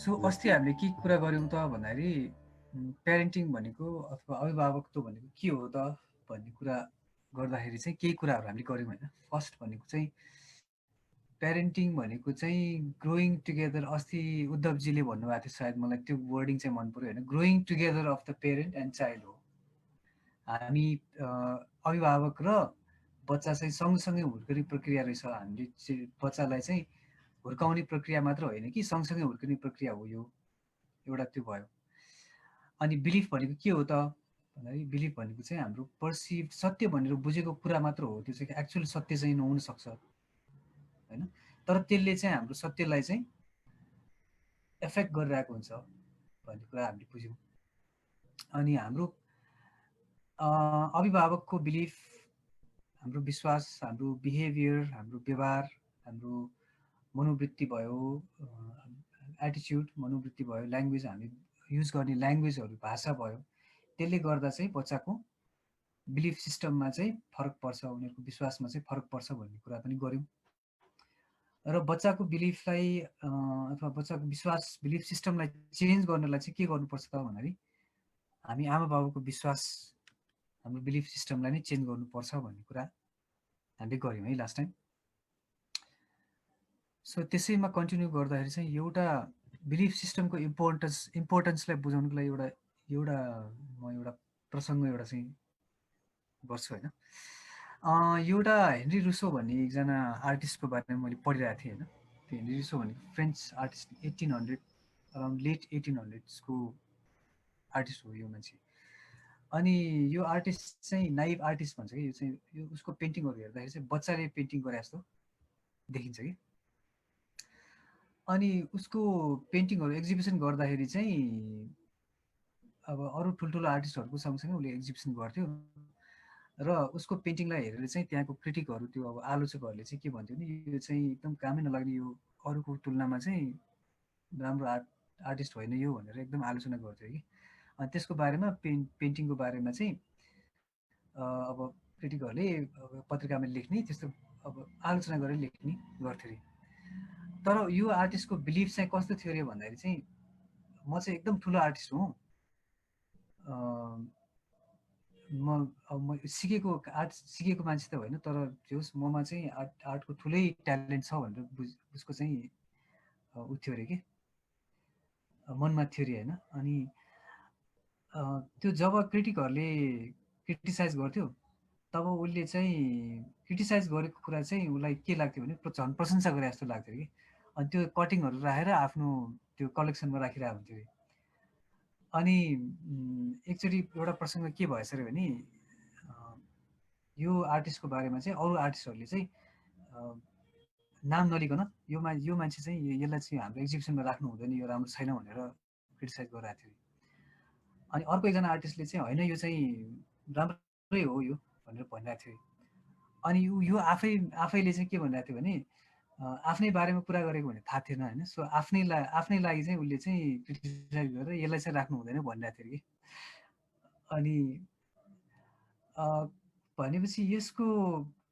So अस्ति हामीले के कुरा गऱ्यौँ त भन्दाखेरि प्यारेन्टिङ भनेको अथवा अभिभावकत्व भनेको के हो त भन्ने कुरा गर्दाखेरि चाहिँ केही कुराहरू हामीले गऱ्यौँ होइन। फर्स्ट भनेको चाहिँ प्यारेन्टिङ भनेको चाहिँ ग्रोइङ टुगेदर। अस्ति उद्धवजीले भन्नुभएको थियो, सायद मलाई त्यो वर्डिङ चाहिँ मन पऱ्यो होइन। Growing together of the parent and child हो। हामी अभिभावक र बच्चा चाहिँ सँगसँगै हुर्कने प्रक्रिया रहेछ। हामीले बच्चालाई चाहिँ हुर्काउने प्रक्रिया मात्र होइन कि सँगसँगै हुर्कने प्रक्रिया हो यो, एउटा त्यो भयो। अनि बिलिफ भनेको के हो त भन्दाखेरि बिलिफ भनेको चाहिँ हाम्रो पर्सिभ सत्य भनेर बुझेको कुरा मात्र हो। त्यो चाहिँ एक्चुअल सत्य चाहिँ नहुन सक्छ होइन, तर त्यसले चाहिँ हाम्रो सत्यलाई चाहिँ एफेक्ट गरिरहेको हुन्छ भन्ने कुरा हामीले बुझ्यौँ। अनि हाम्रो अभिभावकको बिलिफ, हाम्रो विश्वास, हाम्रो बिहेभियर, हाम्रो व्यवहार, हाम्रो मनोवृत्ति भयो, एटिच्युड मनोवृत्ति भयो, ल्याङ्ग्वेज, हामी युज गर्ने ल्याङ्ग्वेजहरू, भाषा भयो, त्यसले गर्दा चाहिँ बच्चाको बिलिफ सिस्टममा चाहिँ फरक पर्छ, उनीहरूको विश्वासमा चाहिँ फरक पर्छ भन्ने कुरा पनि गऱ्यौँ। र बच्चाको बिलिफलाई अथवा बच्चाको विश्वास बिलिफ सिस्टमलाई चेन्ज गर्नलाई चाहिँ के गर्नुपर्छ त भन्दाखेरि हामी आमा बाबुको विश्वास, हाम्रो बिलिफ सिस्टमलाई नै चेन्ज गर्नुपर्छ भन्ने कुरा हामीले गऱ्यौँ है लास्ट टाइम। सो त्यसैमा कन्टिन्यू गर्दाखेरि चाहिँ एउटा बिलिफ सिस्टमको इम्पोर्टेन्सलाई बुझाउनुको लागि म एउटा प्रसङ्ग एउटा चाहिँ गर्छु होइन। एउटा हेनरी रुसो भन्ने एकजना आर्टिस्टको बारेमा मैले पढिरहेको थिएँ होइन। त्यो हेनरी रुसो भनेको French artist, 1800 around late 1800sको artist हो यो मान्छे। अनि यो आर्टिस्ट चाहिँ नाइभ आर्टिस्ट भन्छ कि, यो चाहिँ यो उसको पेन्टिङहरू हेर्दाखेरि चाहिँ बच्चाले पेन्टिङ गरे जस्तो देखिन्छ कि। अनि उसको पेन्टिङहरू एक्जिबिसन गर्दाखेरि चाहिँ अब अरू ठुल्ठुलो आर्टिस्टहरूको सँगसँगै उसले एक्जिबिसन गर्थ्यो र उसको पेन्टिङलाई हेरेर चाहिँ त्यहाँको क्रिटिकहरू, त्यो अब आलोचकहरूले चाहिँ के भन्थ्यो भने यो चाहिँ एकदम कामै नलाग्ने, यो अरूको तुलनामा चाहिँ राम्रो आर्टिस्ट होइन यो भनेर एकदम आलोचना गर्थ्यो कि। अनि त्यसको बारेमा पेन्टिङको बारेमा चाहिँ अब क्रिटिकहरूले अब पत्रिकामा लेख्ने, त्यस्तो अब आलोचना गरेर लेख्ने गर्थ्यो अरे। तर यो आर्टिस्टको बिलिफ चाहिँ कस्तो थियो अरे भन्दाखेरि चाहिँ म चाहिँ एकदम ठुलो आर्टिस्ट हुँ, म सिकेको आर्ट सिकेको मान्छे त होइन, तर जे होस् ममा चाहिँ आर्टको ठुलै ट्यालेन्ट छ भनेर उसको चाहिँ उ थियो अरे कि, मनमा थियो अरे होइन। अनि त्यो जब क्रिटिकहरूले क्रिटिसाइज गर्थ्यो तब उसले चाहिँ क्रिटिसाइज गरेको कुरा चाहिँ उसलाई के लाग्थ्यो भने झन् प्रशंसा गरे जस्तो लाग्थ्यो कि। अनि त्यो कटिङहरू राखेर आफ्नो त्यो कलेक्सनमा राखिरहेको हुन्थ्यो अरे। अनि एकचोटि एउटा प्रसङ्ग के भएछ अरे भने यो आर्टिस्टको बारेमा चाहिँ अरू आर्टिस्टहरूले चाहिँ नाम नलिकन यो मान्छे चाहिँ यसलाई चाहिँ हाम्रो एक्जिबिसनमा राख्नु हुँदैन, यो राम्रो छैन भनेर क्रिटिसाइज गरिरहेको थियो। अनि अर्को एकजना आर्टिस्टले चाहिँ होइन यो चाहिँ राम्रै हो यो भनेर भनिरहेको थियो। अनि यो आफैले चाहिँ के भनिरहेको थियो भने आफ्नै बारेमा कुरा गरेको भने थाहा थिएन होइन। सो आफ्नै लागि चाहिँ उसले चाहिँ क्रिटिसाइज गरेर यसलाई चाहिँ राख्नु हुँदैन भनिरहेको थियो कि। अनि भनेपछि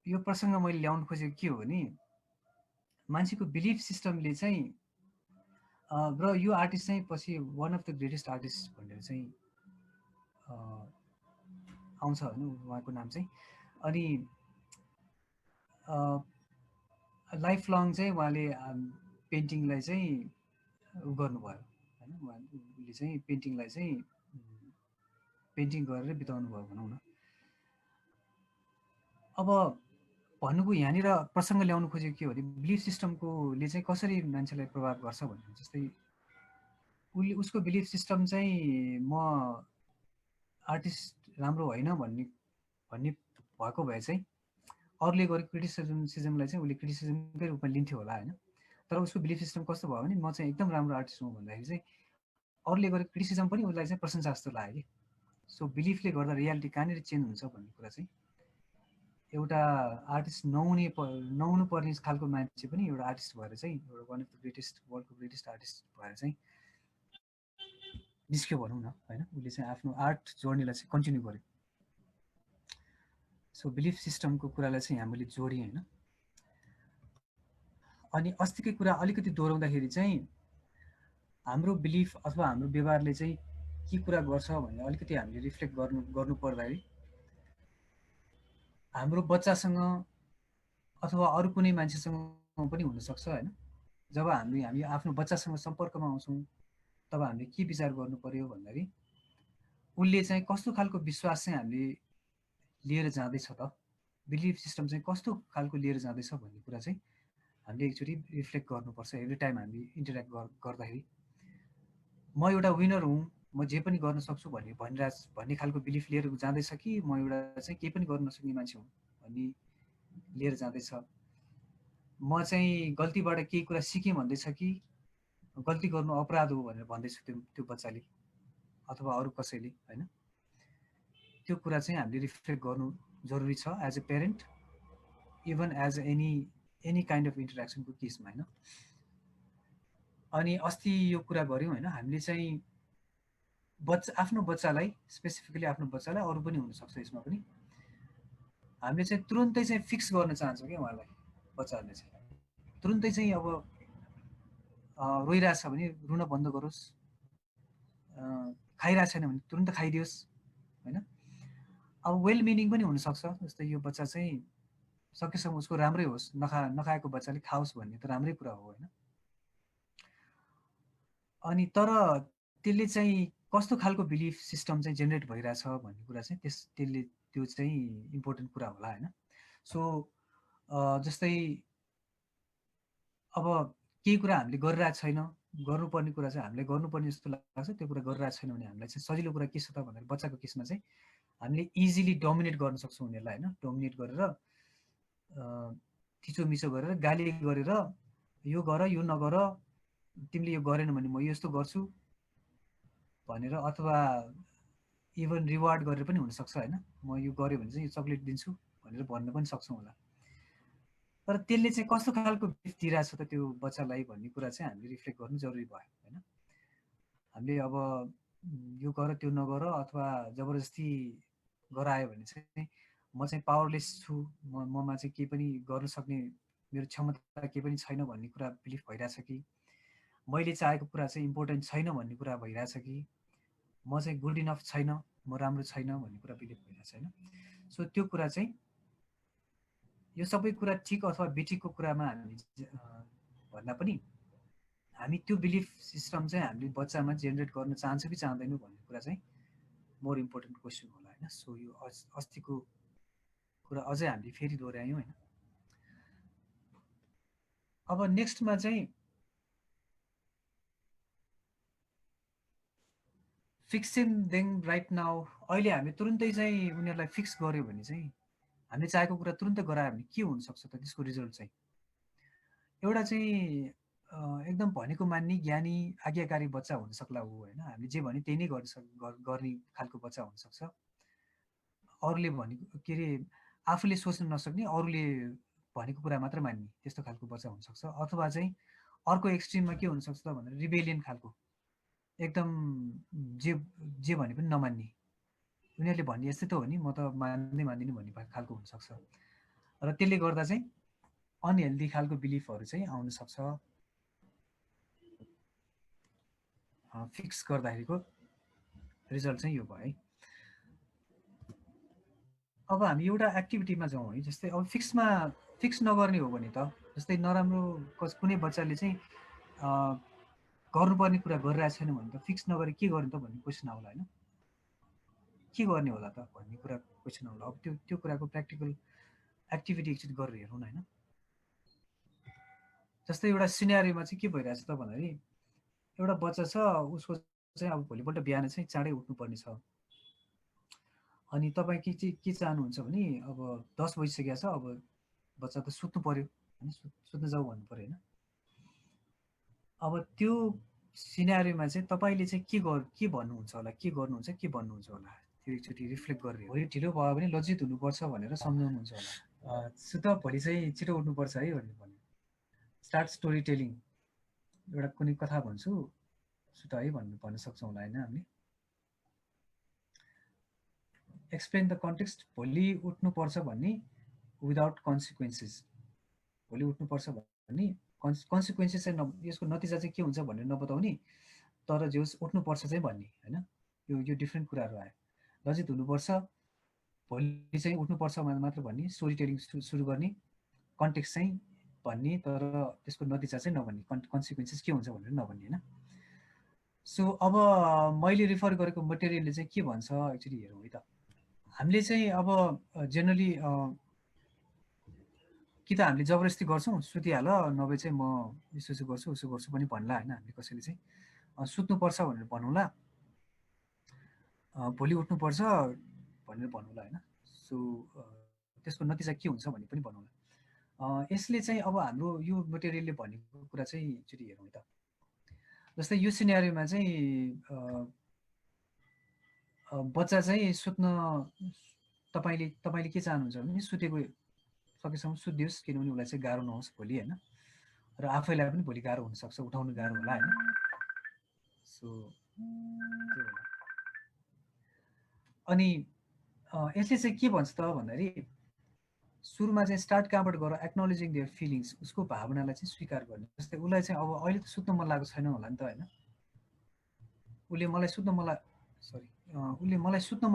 यो प्रसङ्ग मैले ल्याउनु खोजेको के हो भने मान्छेको बिलिफ सिस्टमले चाहिँ र यो आर्टिस्ट चाहिँ पछि one of the greatest artist भनेर चाहिँ आउँछ होइन उहाँको नाम चाहिँ। अनि लाइफ लङ चाहिँ उहाँले पेन्टिङलाई चाहिँ उ गर्नुभयो होइन। उसले चाहिँ पेन्टिङलाई चाहिँ पेन्टिङ गरेर बिताउनु भयो भनौँ न। अब भन्नुको यहाँनिर प्रसङ्ग ल्याउनु खोजेको के हो भने बिलिफ सिस्टमकोले चाहिँ कसरी मान्छेलाई प्रभाव गर्छ भन्ने। जस्तै उसको बिलिफ सिस्टम चाहिँ म आर्टिस्ट राम्रो होइन भन्ने भएको भए चाहिँ अरूले गरेको क्रिटिसिजमलाई चाहिँ उसले क्रिटिसिजमकै रूपमा लिन्थ्यो होला होइन। तर उसको बिलिफ सिस्टम कस्तो भयो भने म चाहिँ एकदम राम्रो आर्टिस्ट हुँ भन्दाखेरि चाहिँ अरूले गरेको क्रिटिसिजम पनि उसलाई चाहिँ प्रशंसा जस्तो लाग्यो कि। सो बिलिफले गर्दा रियालिटी कहाँनिर चेन्ज हुन्छ भन्ने कुरा चाहिँ एउटा आर्टिस्ट नहुनु पर्ने खालको मान्छे पनि एउटा आर्टिस्ट भएर चाहिँ एउटा वान अफ द ग्रेटेस्ट वर्ल्डको ग्रेटेस्ट आर्टिस्ट भएर चाहिँ निस्क्यो भनौँ न होइन। उसले चाहिँ आफ्नो आर्ट जर्नीलाई चाहिँ कन्टिन्यू गर्यो। सो बिलिफ सिस्टमको कुरालाई चाहिँ हामीले जोड्यौँ होइन। अनि अस्तिकै कुरा अलिकति दोहोऱ्याउँदाखेरि चाहिँ हाम्रो बिलिफ अथवा हाम्रो व्यवहारले चाहिँ के कुरा गर्छ भने अलिकति हामीले रिफ्लेक्ट गर्नु पर्दाखेरि हाम्रो बच्चासँग अथवा अरू कुनै मान्छेसँग पनि हुनसक्छ होइन। जब हामी आफ्नो बच्चासँग सम्पर्कमा आउँछौँ तब हामीले के विचार गर्नु पर्यो भन्दाखेरि उसले चाहिँ कस्तो खालको विश्वास चाहिँ हामीले लिएर जाँदैछ त, बिलिफ सिस्टम चाहिँ कस्तो खालको लिएर जाँदैछ भन्ने कुरा चाहिँ हामीले एकचोटि रिफ्लेक्ट गर्नुपर्छ एभ्री टाइम हामी इन्टरेक्ट गर्दाखेरि। म एउटा विनर हुँ, म जे पनि गर्न सक्छु भन्ने खालको बिलिफ लिएर जाँदैछ कि म एउटा चाहिँ केही पनि गर्न नसक्ने मान्छे हुँ भन्ने लिएर जाँदैछ। म चाहिँ गल्तीबाट केही कुरा सिकेँ भन्दैछ कि गल्ती गर्नु अपराध हो भनेर भन्दैछ त्यो बच्चाले अथवा अरू कसैले होइन। त्यो कुरा चाहिँ हामीले रिफ्लेक्ट गर्नु जरुरी छ as a parent, even as any kind of इन्टरेक्सनको केसमा होइन। अनि अस्ति यो कुरा गऱ्यौँ होइन, हामीले चाहिँ आफ्नो बच्चालाई, स्पेसिफिकली आफ्नो बच्चालाई, अरू पनि हुनसक्छ यसमा पनि, हामीले चाहिँ तुरुन्तै चाहिँ फिक्स गर्न चाहन्छौँ क्या उहाँलाई। बच्चाहरूले चाहिँ तुरुन्तै चाहिँ अब रोइरहेछ भने रुन बन्द गरोस्, खाइरहेको छैन भने तुरुन्त खाइदियोस् होइन। अब वेल मिनिङ पनि हुनसक्छ, जस्तै यो बच्चा चाहिँ सकेसम्म उसको राम्रै होस्, नखाएको बच्चाले खाओस् भन्ने त राम्रै कुरा हो होइन। अनि तर त्यसले चाहिँ कस्तो खालको बिलिफ सिस्टम चाहिँ जेनेरेट भइरहेछ भन्ने कुरा चाहिँ त्यो चाहिँ इम्पोर्टेन्ट कुरा होला होइन। सो जस्तै अब केही कुरा हामीले गरिरहेको छैन, गर्नुपर्ने कुरा चाहिँ हामीले गर्नुपर्ने जस्तो लाग्छ, त्यो कुरा गरिरहेको छैन भने हामीलाई चाहिँ सजिलो कुरा के छ त भनेर बच्चाको केसमा चाहिँ हामीले इजिली डोमिनेट गर्न सक्छौँ उनीहरूलाई होइन। डोमिनेट गरेर थिचोमिचो गरेर गाली गरेर यो गर यो नगर, तिमीले यो गरेन भने म यस्तो गर्छु भनेर, अथवा इभन रिवार्ड गरेर पनि हुनसक्छ होइन। म यो गऱ्यो भने चाहिँ यो चक्लेट दिन्छु भनेर भन्न पनि सक्छौँ होला। तर त्यसले चाहिँ कस्तो खालको गिफ्ट दिइरहेछ त त्यो बच्चालाई भन्ने कुरा चाहिँ हामीले रिफ्लेक्ट गर्नु जरुरी भयो होइन। हामीले अब यो गर त्यो नगर अथवा जबरजस्ती गरायो भने चाहिँ म चाहिँ पावरलेस छु, ममा चाहिँ केही पनि गर्न सक्ने मेरो क्षमता केही पनि छैन भन्ने कुरा बिलिफ भइरहेछ कि, मैले चाहेको कुरा चाहिँ इम्पोर्टेन्ट छैन भन्ने कुरा भइरहेछ कि, म चाहिँ गुड इनफ छैन, म राम्रो छैन भन्ने कुरा बिलिभ भइरहेछ होइन। सो त्यो कुरा चाहिँ, यो सबै कुरा ठिक अथवा बेठिकको कुरामा हामी भन्दा पनि हामी त्यो बिलिफ सिस्टम चाहिँ हामीले बच्चामा जेनेरेट गर्न चाहन्छौँ कि चाहँदैनौँ भन्ने कुरा चाहिँ मोर इम्पोर्टेन्ट क्वेसन होला होइन। सो यो अस्तिको कुरा अझै हामीले फेरि दोहोऱ्यायौँ होइन। अब नेक्स्टमा चाहिँ फिक्सिङ देम राइट नाउ, अहिले हामी तुरुन्तै चाहिँ उनीहरूलाई फिक्स गऱ्यो भने चाहिँ, हामीले चाहेको कुरा तुरुन्तै गरायो भने के हुनसक्छ त त्यसको रिजल्ट चाहिँ, एउटा चाहिँ एकदम भनेको मान्ने ज्ञानी आज्ञाकारी बच्चा हुनसक्ला ऊ होइन। हामीले जे भने त्यही नै गर्ने खालको बच्चा हुनसक्छ। अरूले भनेको के अरे आफूले सोच्न नसक्ने, अरूले भनेको कुरा मात्र मान्ने त्यस्तो खालको बच्चा हुनसक्छ। अथवा चाहिँ अर्को एक्सट्रिममा के हुनसक्छ त भनेर रिबेलियन खालको, एकदम जे जे भने पनि नमान्ने, उनीहरूले भन्ने यस्तै त हो नि, म त मान्दिनँ भन्ने खालको हुनसक्छ। र त्यसले गर्दा चाहिँ अनहेल्दी खालको बिलिफहरू चाहिँ आउन सक्छ फिक्स गर्दाखेरिको रिजल्ट चाहिँ यो भयो है। अब हामी एउटा एक्टिभिटीमा जाउँ है, जस्तै अब फिक्स नगर्ने हो भने त, जस्तै नराम्रो कुनै बच्चाले चाहिँ गर्नुपर्ने कुरा गरिरहेको छैन भने त फिक्स नगरे के गर्ने त भन्ने क्वेसन आउला होइन। के गर्ने होला त भन्ने कुरा क्वेसन आउला। अब त्यो कुराको प्र्याक्टिकल एक्टिभिटी एकचोटि गरेर हेरौँ न होइन। जस्तै एउटा सिनेरियोमा चाहिँ के भइरहेछ त भन्दाखेरि, एउटा बच्चा छ, उसको चाहिँ अब भोलिपल्ट बिहान चाहिँ चाँडै उठ्नुपर्ने छ। अनि तपाईँ के चाहनुहुन्छ भने अब 10 बजिसकेको छ, अब बच्चा त सुत्नु पर्यो होइन, सुत्न जाऊ भन्नु पर्यो होइन। अब त्यो सिनेरियोमा चाहिँ तपाईँले चाहिँ के भन्नुहुन्छ होला, के गर्नुहुन्छ, के भन्नुहुन्छ होला, त्यो एकचोटि रिफ्लेक्ट गरेर भोलि ढिलो भयो भने लज्जित हुनुपर्छ भनेर सम्झाउनुहुन्छ होला। सुत भोलि चाहिँ छिटो उठ्नुपर्छ है भनेर भन्नु, स्टार्ट स्टोरी टेलिङ, एउटा कुनै कथा भन्छु सुत है भन्न सक्छौँ होला होइन हामीले। एक्सप्लेन द कन्टेक्स्ट, भोलि उठ्नुपर्छ भन्ने विदाउट कन्सिक्वेन्सेस, भोलि उठ्नुपर्छ भन्ने कन्सिक्वेन्सेस चाहिँ यसको नतिजा चाहिँ के हुन्छ भनेर नबताउने, तर जे होस् उठ्नुपर्छ चाहिँ भन्ने होइन, यो डिफ्रेन्ट कुराहरू आयो। लजित हुनुपर्छ, भोलि चाहिँ उठ्नुपर्छ मात्र भन्ने, स्टोरी टेलिङ सुरु गर्ने, कन्टेक्स्ट चाहिँ भन्ने, तर त्यसको नतिजा चाहिँ नभन्ने, कन्सिक्वेन्सेस के हुन्छ भनेर नभन्ने होइन। सो अब मैले रिफर गरेको मटेरियलले चाहिँ के भन्छ एक्चुअली हेरौँ है त। हामीले चाहिँ अब जेनरली कि त हामीले जबरजस्ती गर्छौँ सुतिहाल, नभए चाहिँ म यसो गर्छु उसो गर्छु पनि भन्ला होइन। हामीले कसैले चाहिँ सुत्नुपर्छ भनेर भनौँला, भोलि उठ्नुपर्छ भनेर भनौँला होइन। सो त्यसको नतिजा के हुन्छ भन्ने पनि भनौँला। यसले चाहिँ अब हाम्रो यो मटेरियलले भनेको कुरा चाहिँ एकचोटि हेरौँ है त। जस्तै यो सिनेरियोमा चाहिँ बच्चा चाहिँ सुत्न, तपाईँले के चाहनुहुन्छ भने सुतेको सकेसम्म सुत्दियोस्, किनभने उसलाई चाहिँ गाह्रो नहोस् भोलि होइन, र आफैलाई पनि भोलि गाह्रो हुनसक्छ, उठाउनु गाह्रो होला होइन। सो त्यो होला। अनि यसले चाहिँ के भन्छ त भन्दाखेरि सुरुमा चाहिँ स्टार्ट कहाँबाट गर, एक्नोलेजिङ देयर फिलिङ्स, उसको भावनालाई चाहिँ स्वीकार गर्ने। जस्तै उसलाई चाहिँ अब अहिले त सुत्न मन लागेको छैन होला नि त होइन, उसले मलाई सुत्न मन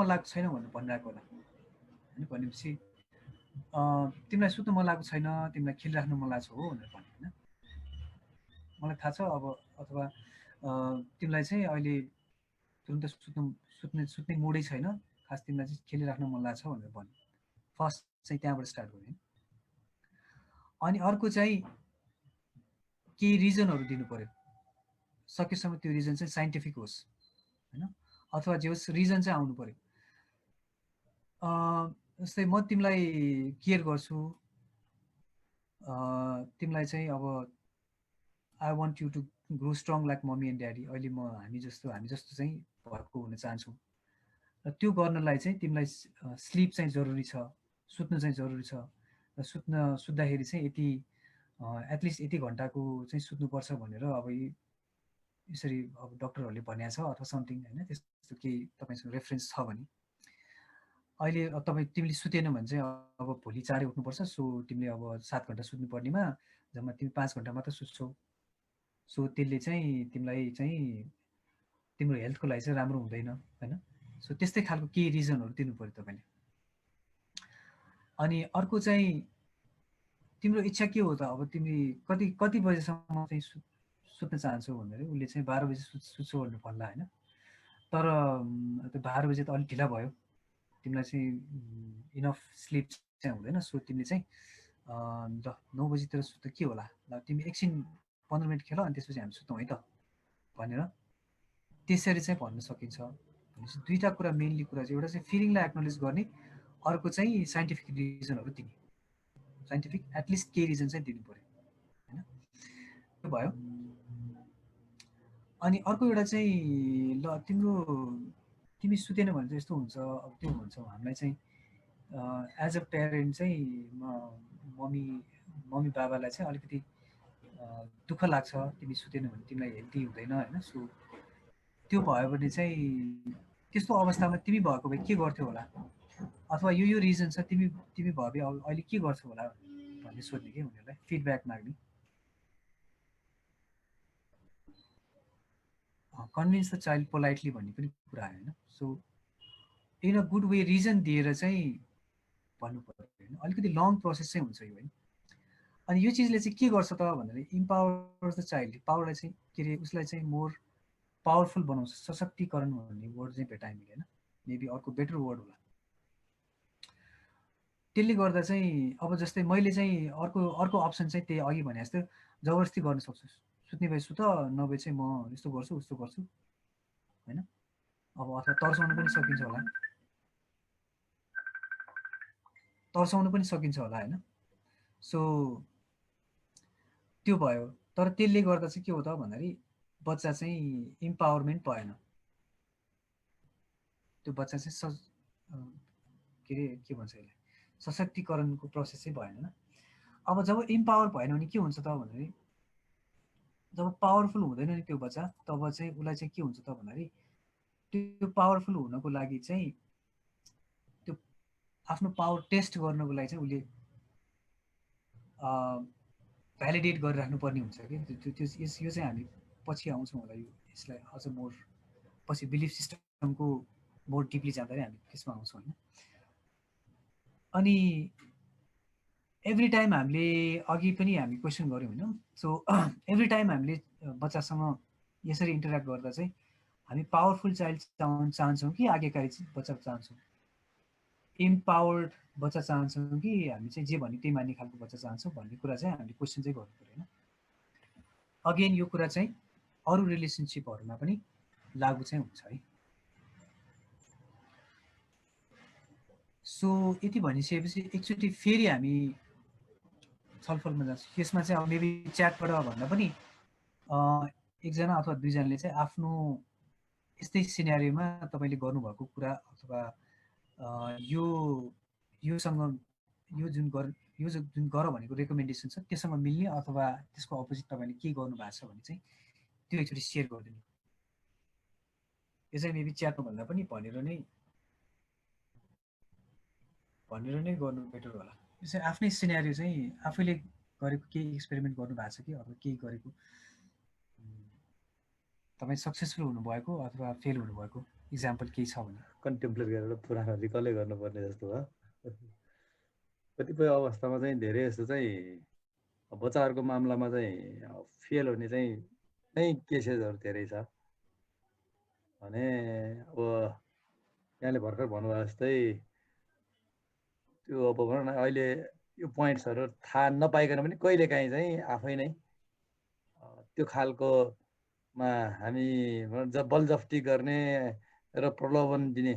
लागेको छैन भनेर भनिरहेको होला होइन। भनेपछि तिमीलाई सुत्न मन लागेको छैन, तिमीलाई खेलिराख्नु मन लागेको छ हो भनेर भन्यो होइन, मलाई थाहा छ अब, अथवा तिमीलाई चाहिँ अहिले तुरुन्त सुत्ने मुडै छैन, खास तिमीलाई चाहिँ खेलिराख्नु मन लाग्छ भनेर भन्यो। फर्स्ट चाहिँ त्यहाँबाट स्टार्ट गर्यो। अनि अर्को चाहिँ केही रिजनहरू दिनु पऱ्यो, सकेसम्म त्यो रिजन चाहिँ साइन्टिफिक होस् होइन, अथवा जे होस् रिजन चाहिँ आउनु पऱ्यो। जस्तै म तिमीलाई केयर गर्छु, तिमीलाई चाहिँ अब I want you to grow strong like mummy and daddy, अहिले म हामी जस्तो चाहिँ भएको हुन चाहन्छु, र त्यो गर्नलाई चाहिँ तिमीलाई स्लिप चाहिँ जरुरी छ, सुत्नु चाहिँ जरुरी छ, र सुत्दाखेरि चाहिँ यति एटलिस्ट यति घन्टाको चाहिँ सुत्नुपर्छ भनेर अब यसरी अब डक्टरहरूले भनेको छ अथवा समथिङ होइन, त्यस्तो केही तपाईँसँग रेफरेन्स छ भने, अहिले तिमीले सुतेन भने चाहिँ अब भोलि चाँडै उठ्नुपर्छ, सो तिमीले अब 7 घन्टा सुत्नु पर्नेमा जम्मा तिमी 5 घन्टा मात्र सुत्छौ, सो त्यसले चाहिँ तिमीलाई चाहिँ तिम्रो हेल्थको लागि चाहिँ राम्रो हुँदैन होइन। सो त्यस्तै खालको केही रिजनहरू दिनु पऱ्यो तपाईँले। अनि अर्को चाहिँ तिम्रो इच्छा के हो त, अब तिमी कति बजेसम्म चाहिँ सुत्न चाहन्छौ भन्दाखेरि उसले चाहिँ 12 बजे सुत्छु भनेर भन्ला होइन, तर त्यो 12 बजे त अलिक ढिला भयो, तिमीलाई चाहिँ इनफ स्लिप चाहिँ हुँदैन, सो तिमीले चाहिँ ल 9 बजीतिर सुत्दा के होला, ल तिमी एकछिन 15 मिनट खेल अनि त्यसपछि हामी सुत्छौँ है त भनेर त्यसरी चाहिँ भन्न सकिन्छ। भनेपछि दुईवटा कुरा, मेनली कुरा चाहिँ एउटा चाहिँ फिलिङलाई एक्नोलेज गर्ने, अर्को चाहिँ साइन्टिफिक रिजनहरू दिने, साइन्टिफिक एटलिस्ट केही रिजन चाहिँ दिनु पऱ्यो होइन। त्यो भयो। अनि अर्को एउटा चाहिँ ल तिमी सुतेन भने चाहिँ यस्तो हुन्छ, अब त्यो हुन्छ हामीलाई चाहिँ एज अ प्यारेन्ट चाहिँ मम्मी बाबालाई चाहिँ अलिकति दुःख लाग्छ, तिमी सुतेन भने तिमीलाई हेल्दी हुँदैन होइन। सो त्यो भयो भने चाहिँ त्यस्तो अवस्थामा तिमी भएको भए के गर्थ्यौ होला, अथवा यो रिजन छ, तिमी भयो भए अहिले के गर्छौ होला भन्ने सोध्ने कि उनीहरूलाई, फिडब्याक माग्ने। कन्भिन्स द चाइल्ड पोलाइटली भन्ने पनि कुरा आयो होइन। So in a good way reason दिएर चाहिँ भन्नु पर्यो होइन, अलिकति लङ प्रोसेस चाहिँ हुन्छ यो होइन। अनि यो चिजले चाहिँ के गर्छ त भन्दाखेरि इम्पावर्स द चाइल्ड, पावरलाई चाहिँ के अरे उसलाई चाहिँ मोर पावरफुल बनाउँछ, सशक्तिकरण भन्ने वर्ड चाहिँ भेटाएँ मैले होइन, मेबी अर्को बेटर वर्ड होला। त्यसले गर्दा चाहिँ अब जस्तै मैले चाहिँ अर्को अप्सन चाहिँ त्यही अघि भने जस्तो जबरजस्ती गर्न सक्छु, सुत्ने भए सुत, नभए चाहिँ म यस्तो गर्छु उस्तो गर्छु होइन। अब अथवा तर्साउनु पनि सकिन्छ होला होइन। सो त्यो भयो, तर त्यसले गर्दा चाहिँ के हो त भन्दाखेरि बच्चा चाहिँ इम्पावरमेन्ट भएन, त्यो बच्चा चाहिँ के भन्छ यसलाई, सशक्तिकरणको प्रोसेस चाहिँ भएन। अब जब इम्पावर भएन भने के हुन्छ त भन्दाखेरि जब पावरफुल हुँदैन नि त्यो बच्चा, तब चाहिँ उसलाई चाहिँ के हुन्छ त भन्दाखेरि त्यो पावरफुल हुनको लागि चाहिँ त्यो आफ्नो पावर टेस्ट गर्नको लागि चाहिँ उसले भ्यालिडेट गरिराख्नुपर्ने हुन्छ कि त्यो यो चाहिँ हामी पछि आउँछौँ होला, यो यसलाई अझ मोर पछि बिलिफ सिस्टमको मोर डिपली जाँदाखेरि हामी त्यसमा आउँछौँ होइन। अनि एभ्री टाइम हामीले अघि पनि हामी क्वेसन गऱ्यौँ होइन। सो एभ्री टाइम हामीले बच्चासँग यसरी इन्टरेक्ट गर्दा चाहिँ हामी पावरफुल चाइल्ड चाहन्छौँ कि आज्ञाकारी बच्चा चाहन्छौँ, इम्पावर्ड बच्चा चाहन्छौँ कि हामी चाहिँ जे भन्यो त्यही मान्ने खालको बच्चा चाहन्छौँ भन्ने कुरा चाहिँ हामीले क्वेसन चाहिँ गर्नु पऱ्यो होइन। अगेन यो कुरा चाहिँ अरू रिलेसनसिपहरूमा पनि लागु चाहिँ हुन्छ है। सो यति भनिसकेपछि एकचोटि फेरि हामी छलफलमा जान्छौँ। यसमा चाहिँ अब मेबी च्याटबाट भन्दा पनि एकजना अथवा दुईजनाले चाहिँ आफ्नो यस्तै सिनेरियोमा तपाईँले गर्नुभएको कुरा अथवा योसँग यो जुन गर भनेको रेकमेन्डेसन छ त्योसँग मिल्ने अथवा त्यसको अपोजिट तपाईँले के गर्नु भएको छ भने चाहिँ त्यो एकचोटि सेयर गरिदिनु। यो चाहिँ मेबी च्याटमा भन्दा पनि भनेर नै गर्नु बेटर होला। यो चाहिँ आफ्नै सिनेरियो चाहिँ आफैले गरेको केही एक्सपेरिमेन्ट गर्नु भएको छ कि अथवा केही गरेको तपाईँ सक्सेसफुल हुनुभएको अथवा फेल हुनुभएको इक्जाम्पल केही छ भने कन्टेम्प्लेट गरेर पुरानो रिकलै गर्नुपर्ने जस्तो भयो। कतिपय अवस्थामा चाहिँ धेरै जस्तो चाहिँ बच्चाहरूको मामलामा चाहिँ फेल हुने चाहिँ नै केसेसहरू धेरै छ भने अब यहाँले भर्खर भन्नुभयो जस्तै त्यो अब भनौँ न अहिले यो पोइन्ट्सहरू थाहा नपाइकन पनि कहिलेकाहीँ चाहिँ आफै नै त्यो खालकोमा हामी बलजफ्ती गर्ने र प्रलोभन दिने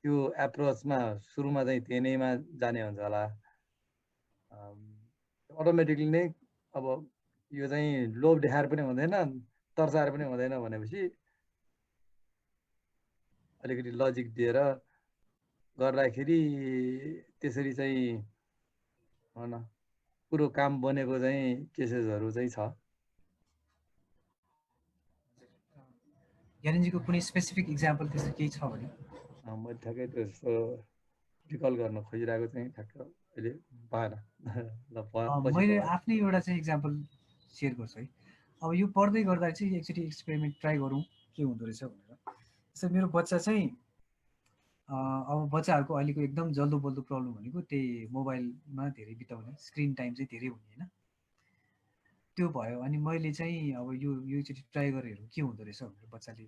त्यो एप्रोचमा सुरुमा चाहिँ त्यहीमा जाने हुन्छ होला। अटोमेटिकली नै अब यो चाहिँ लोभ देखाएर पनि हुँदैन, तर्साएर पनि हुँदैन भनेपछि अलिकति लजिक दिएर गर्दाखेरि त्यसरी चाहिँ भन पुरो काम बनेको चाहिँ केसेसहरू चाहिँ छ। ज्ञानेन्द्रजीको कुनै स्पेसिफिक इक्जाम्पल त्यस्तो केही छ भने मैले ठ्याक्कै त्यस्तो रिकल गर्न खोजिरहेको चाहिँ ठ्याक्क अहिले भएन। मैले आफ्नै एउटा चाहिँ इक्जाम्पल सेयर गर्छु है। अब यो पढ्दै गर्दा चाहिँ एकचोटि एक्सपेरिमेन्ट ट्राई गरौँ के हुँदो रहेछ भनेर। जस्तै मेरो बच्चा चाहिँ अब बच्चाहरूको अहिलेको एकदम जल्दो बल्दो प्रब्लम भनेको त्यही मोबाइलमा धेरै बिताउने, स्क्रिन टाइम चाहिँ धेरै हुने होइन, त्यो भयो। अनि मैले चाहिँ अब यो एकचोटि ट्राई गरेर हेरौँ के हुँदो रहेछ भनेर। बच्चाले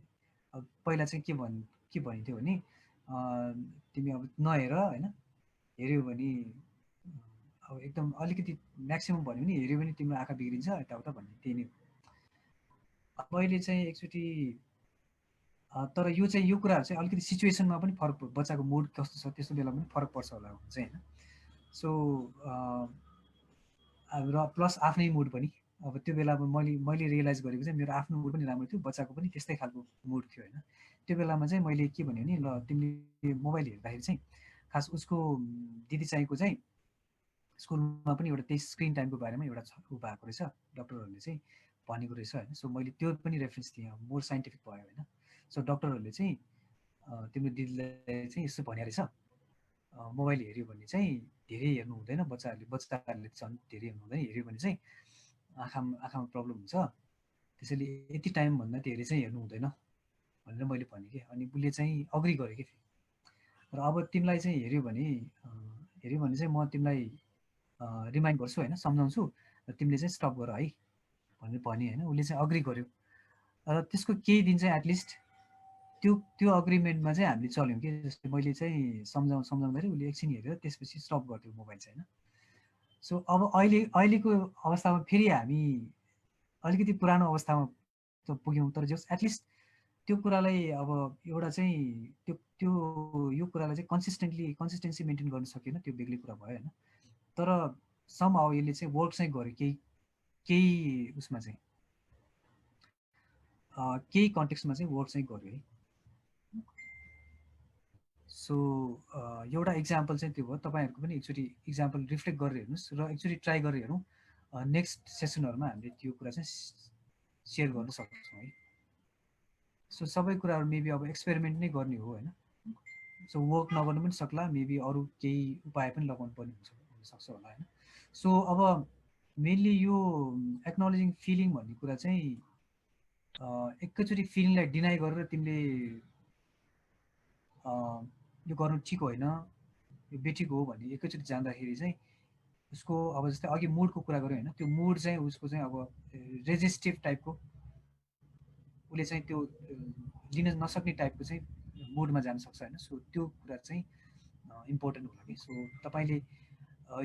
अब पहिला चाहिँ के भनिन्थ्यो भने तिमी अब नहेर होइन, हेऱ्यौ भने अब एकदम अलिकति म्याक्सिमम् भन्यो भने हेऱ्यो भने तिम्रो आँखा बिग्रिन्छ यताउता भन्ने, त्यही नै हो। मैले चाहिँ एकचोटि तर यो कुराहरू चाहिँ अलिकति सिचुएसनमा पनि फरक, बच्चाको मुड कस्तो छ त्यस्तो बेला पनि फरक पर्छ होला चाहिँ होइन। सो र प्लस आफ्नै मुड पनि। अब त्यो बेलामा मैले रियलाइज गरेको चाहिँ मेरो आफ्नो मुड पनि राम्रो थियो, बच्चाको पनि त्यस्तै खालको मुड थियो होइन। त्यो बेलामा चाहिँ मैले के भन्यो भने ल तिमीले मोबाइल हेर्दाखेरि चाहिँ खास उसको दिदी चाहिँको चाहिँ स्कुलमा पनि एउटा त्यही स्क्रिन टाइमको बारेमा एउटा ऊ भएको रहेछ, डक्टरहरूले चाहिँ भनेको रहेछ होइन। सो मैले त्यो पनि रेफरेन्स दिएँ, मोर साइन्टिफिक भयो होइन। सो डक्टरहरूले चाहिँ तिम्रो दिदीलाई चाहिँ यसो भने रहेछ, मोबाइल हेऱ्यो भने चाहिँ धेरै हेर्नु हुँदैन, बच्चाहरूले झन् धेरै हेर्नु हुँदैन, हेऱ्यो भने चाहिँ आँखामा प्रब्लम हुन्छ, त्यसैले यति टाइमभन्दा धेरै चाहिँ हेर्नु हुँदैन भनेर मैले भनेँ कि। अनि उसले चाहिँ अग्री गरेँ कि। र अब तिमीलाई चाहिँ हेऱ्यो भने चाहिँ म तिमीलाई रिमाइन्ड गर्छु होइन, सम्झाउँछु र तिमीले चाहिँ स्टप गर है भनेर भने होइन। उसले चाहिँ अग्री गर्यो र त्यसको केही दिन चाहिँ एटलिस्ट त्यो अग्रिमेन्टमा चाहिँ हामीले चल्यौँ कि। जस्तै मैले चाहिँ सम्झाउँदाखेरि उसले एकछिन हेरेर त्यसपछि स्टप गरिदियो मोबाइल चाहिँ होइन। सो अब अहिलेको अवस्थामा फेरि हामी अलिकति पुरानो अवस्थामा त पुग्यौँ, तर जस एटलिस्ट त्यो कुरालाई अब एउटा चाहिँ त्यो यो कुरालाई चाहिँ कन्सिस्टेन्सी मेन्टेन गर्न सकेन, त्यो बेग्लै कुरा भयो होइन। तर समहाउ यसले चाहिँ वर्क चाहिँ गर्यो केही उसमा चाहिँ केही कन्टेक्स्टमा चाहिँ वर्क चाहिँ गर्यो है। सो एउटा इक्जाम्पल चाहिँ त्यो भयो। तपाईँहरूको पनि एकचोटि इक्जाम्पल रिफ्लेक्ट गरेर हेर्नुहोस् र एकचोटि ट्राई गरेर हेरौँ। नेक्स्ट सेसनहरूमा हामीले त्यो कुरा चाहिँ सेयर गर्न सक्छौँ है। सो सबै कुराहरू मेबी अब एक्सपेरिमेन्ट नै गर्ने हो होइन। सो वर्क नगर्नु पनि सक्ला, मेबी अरू केही उपाय पनि लगाउनु पर्ने हुनसक्छ होला होइन। सो अब मेनली यो एक्नोलेजिङ फिलिङ भन्ने कुरा चाहिँ एकैचोटि फिलिङलाई डिनाइ गरेर तिमीले यो गर्नु ठिक होइन, यो बेठिक हो भन्ने एकैचोटि जान्दाखेरि चाहिँ उसको अब जस्तै अघि मुडको कुरा गऱ्यो होइन, त्यो मुड चाहिँ उसको चाहिँ अब रेजिस्टिभ टाइपको, उसले चाहिँ त्यो लिन नसक्ने टाइपको चाहिँ मुडमा जान सक्छ होइन। सो त्यो कुरा चाहिँ इम्पोर्टेन्ट होला कि। सो तपाईँले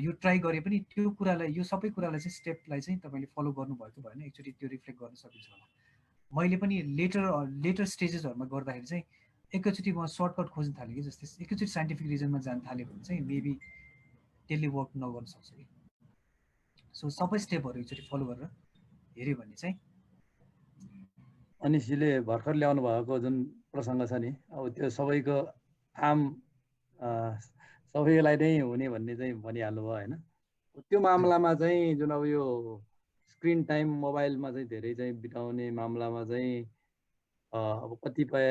यो ट्राई गरे पनि त्यो कुरालाई, यो सबै कुरालाई चाहिँ स्टेपलाई चाहिँ तपाईँले फलो गर्नुभएको भएन, एकचोटि त्यो रिफ्लेक्ट गर्न सकिन्छ होला। मैले पनि लेटर स्टेजेसहरूमा गर्दाखेरि चाहिँ एकैचोटि म सर्टकट खोज्न थालेँ कि, जस्तै एकैचोटि साइन्टिफिक रिजनमा जान थाल्यो भने चाहिँ मेबी त्यसले वर्क नगर्न सक्छ कि। सो सबै स्टेपहरू एकचोटि फलो गरेर हेऱ्यो भने चाहिँ। अनिसजीले भर्खर ल्याउनु भएको जुन प्रसङ्ग छ नि, अब त्यो सबैको आम सबैलाई नै हुने भन्ने चाहिँ भनिहाल्नुभयो होइन। त्यो मामलामा चाहिँ जुन अब यो स्क्रिन टाइम मोबाइलमा चाहिँ धेरै चाहिँ बिताउने मामलामा चाहिँ अब कतिपय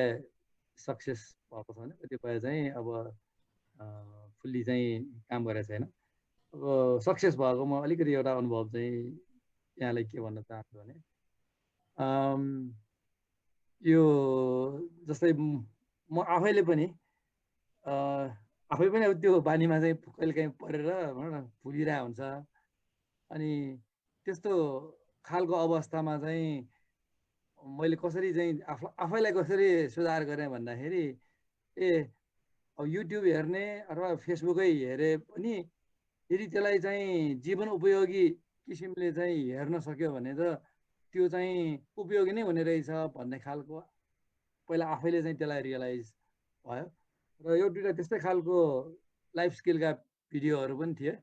सक्सेस भएको छ भने कतिपय चाहिँ अब फुल्ली चाहिँ काम गरेको छैन। अब सक्सेस भएको म अलिकति एउटा अनुभव चाहिँ यहाँलाई के भन्न चाहन्छु भने, यो जस्तै म आफैले पनि आफै पनि अब त्यो बानीमा चाहिँ कहिलेकाहीँ परेर भनौँ न भुलिरहेको हुन्छ। अनि त्यस्तो खालको अवस्थामा चाहिँ मैले कसरी चाहिँ आफैलाई कसरी सुधार गरेँ भन्दाखेरि अब युट्युब हेर्ने अथवा फेसबुकै हेरे पनि यदि त्यसलाई चाहिँ जीवन उपयोगी किसिमले चाहिँ हेर्न सक्यो भने त त्यो चाहिँ उपयोगी नै हुने रहेछ भन्ने खालको पहिला आफैले चाहिँ त्यसलाई रियलाइज भयो। र यो दुइटा त्यस्तै खालको लाइफ स्किलका भिडियोहरू पनि थिए।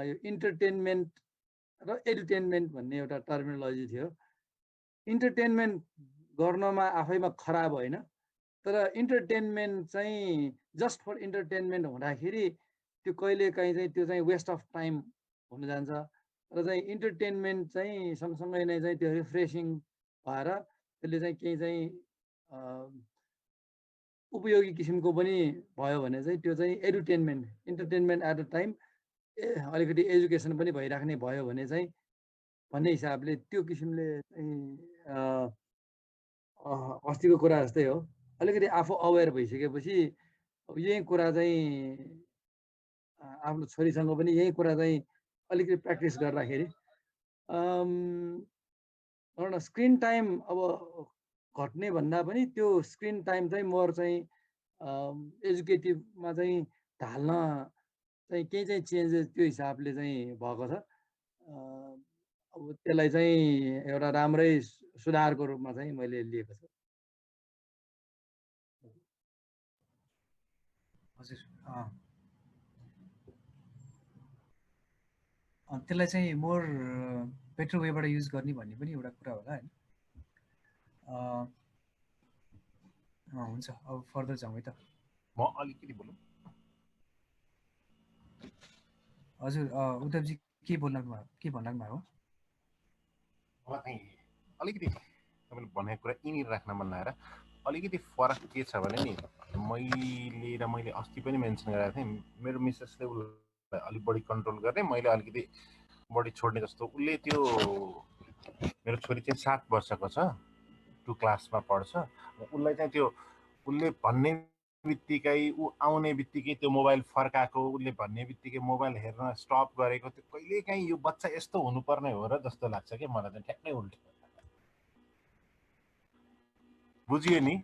यो इन्टरटेनमेन्ट र एडुटेनमेन्ट भन्ने एउटा टर्मिनोलोजी थियो। इन्टरटेनमेन्ट गर्नमा आफैमा खराब होइन, तर इन्टरटेनमेन्ट चाहिँ जस्ट फर इन्टरटेनमेन्ट हुँदाखेरि त्यो कहिलेकाहीँ चाहिँ त्यो चाहिँ वेस्ट अफ टाइम हुन जान्छ। र चाहिँ इन्टरटेनमेन्ट चाहिँ सँगसँगै नै चाहिँ त्यो रिफ्रेसिङ भएर त्यसले चाहिँ केही चाहिँ उपयोगी किसिमको पनि भयो भने चाहिँ त्यो चाहिँ edutainment, entertainment at a time अलिकति एजुकेसन पनि भइराख्ने भयो भने चाहिँ भन्ने हिसाबले त्यो किसिमले चाहिँ अस्तिको कुरा जस्तै हो, अलिकति आफू अवेर भइसकेपछि अब यही कुरा चाहिँ आफ्नो छोरीसँग पनि यही कुरा चाहिँ अलिकति प्र्याक्टिस गर्दाखेरि भनौँ न स्क्रिन टाइम अब घट्ने भन्दा पनि त्यो स्क्रिन टाइम चाहिँ मोर चाहिँ एजुकेटिभमा चाहिँ ढाल्न चाहिँ केही चाहिँ चेन्जेस त्यो हिसाबले चाहिँ भएको छ। अब त्यसलाई चाहिँ एउटा राम्रै सुधारको रूपमा चाहिँ मैले लिएको छु। हजुर, त्यसलाई चाहिँ मोर बेटर वेबाट युज गर्ने भन्ने पनि एउटा कुरा होला होइन। हुन्छ, अब फर्दर जाउँ है त। म अलिकति बोलौँ। हजुर, उद्धवजी के भन्न लाग्नु भएको? मलाई चाहिँ अलिकति तपाईँले भनेको कुरा यहीँनिर राख्न मन लागेर अलिकति फरक के छ भने नि, मैले अस्ति पनि मेन्सन गरेको थिएँ, मेरो मिसेसले उसलाई अलिक बढी कन्ट्रोल गर्ने, मैले अलिकति बढी छोड्ने जस्तो। उसले त्यो मेरो छोरी चाहिँ 7 वर्षको छ, 2 क्लासमा पढ्छ। उसलाई चाहिँ त्यो उसले भन्ने बित्तिकै ऊ आउने बित्तिकै त्यो मोबाइल फर्काएको, उसले भन्ने बित्तिकै मोबाइल हेर्न स्टप गरेको, त्यो कहिलेकाहीँ यो बच्चा यस्तो हुनुपर्ने हो र जस्तो लाग्छ कि मलाई चाहिँ ठ्याक्कै उल्टो। बुझियो नि?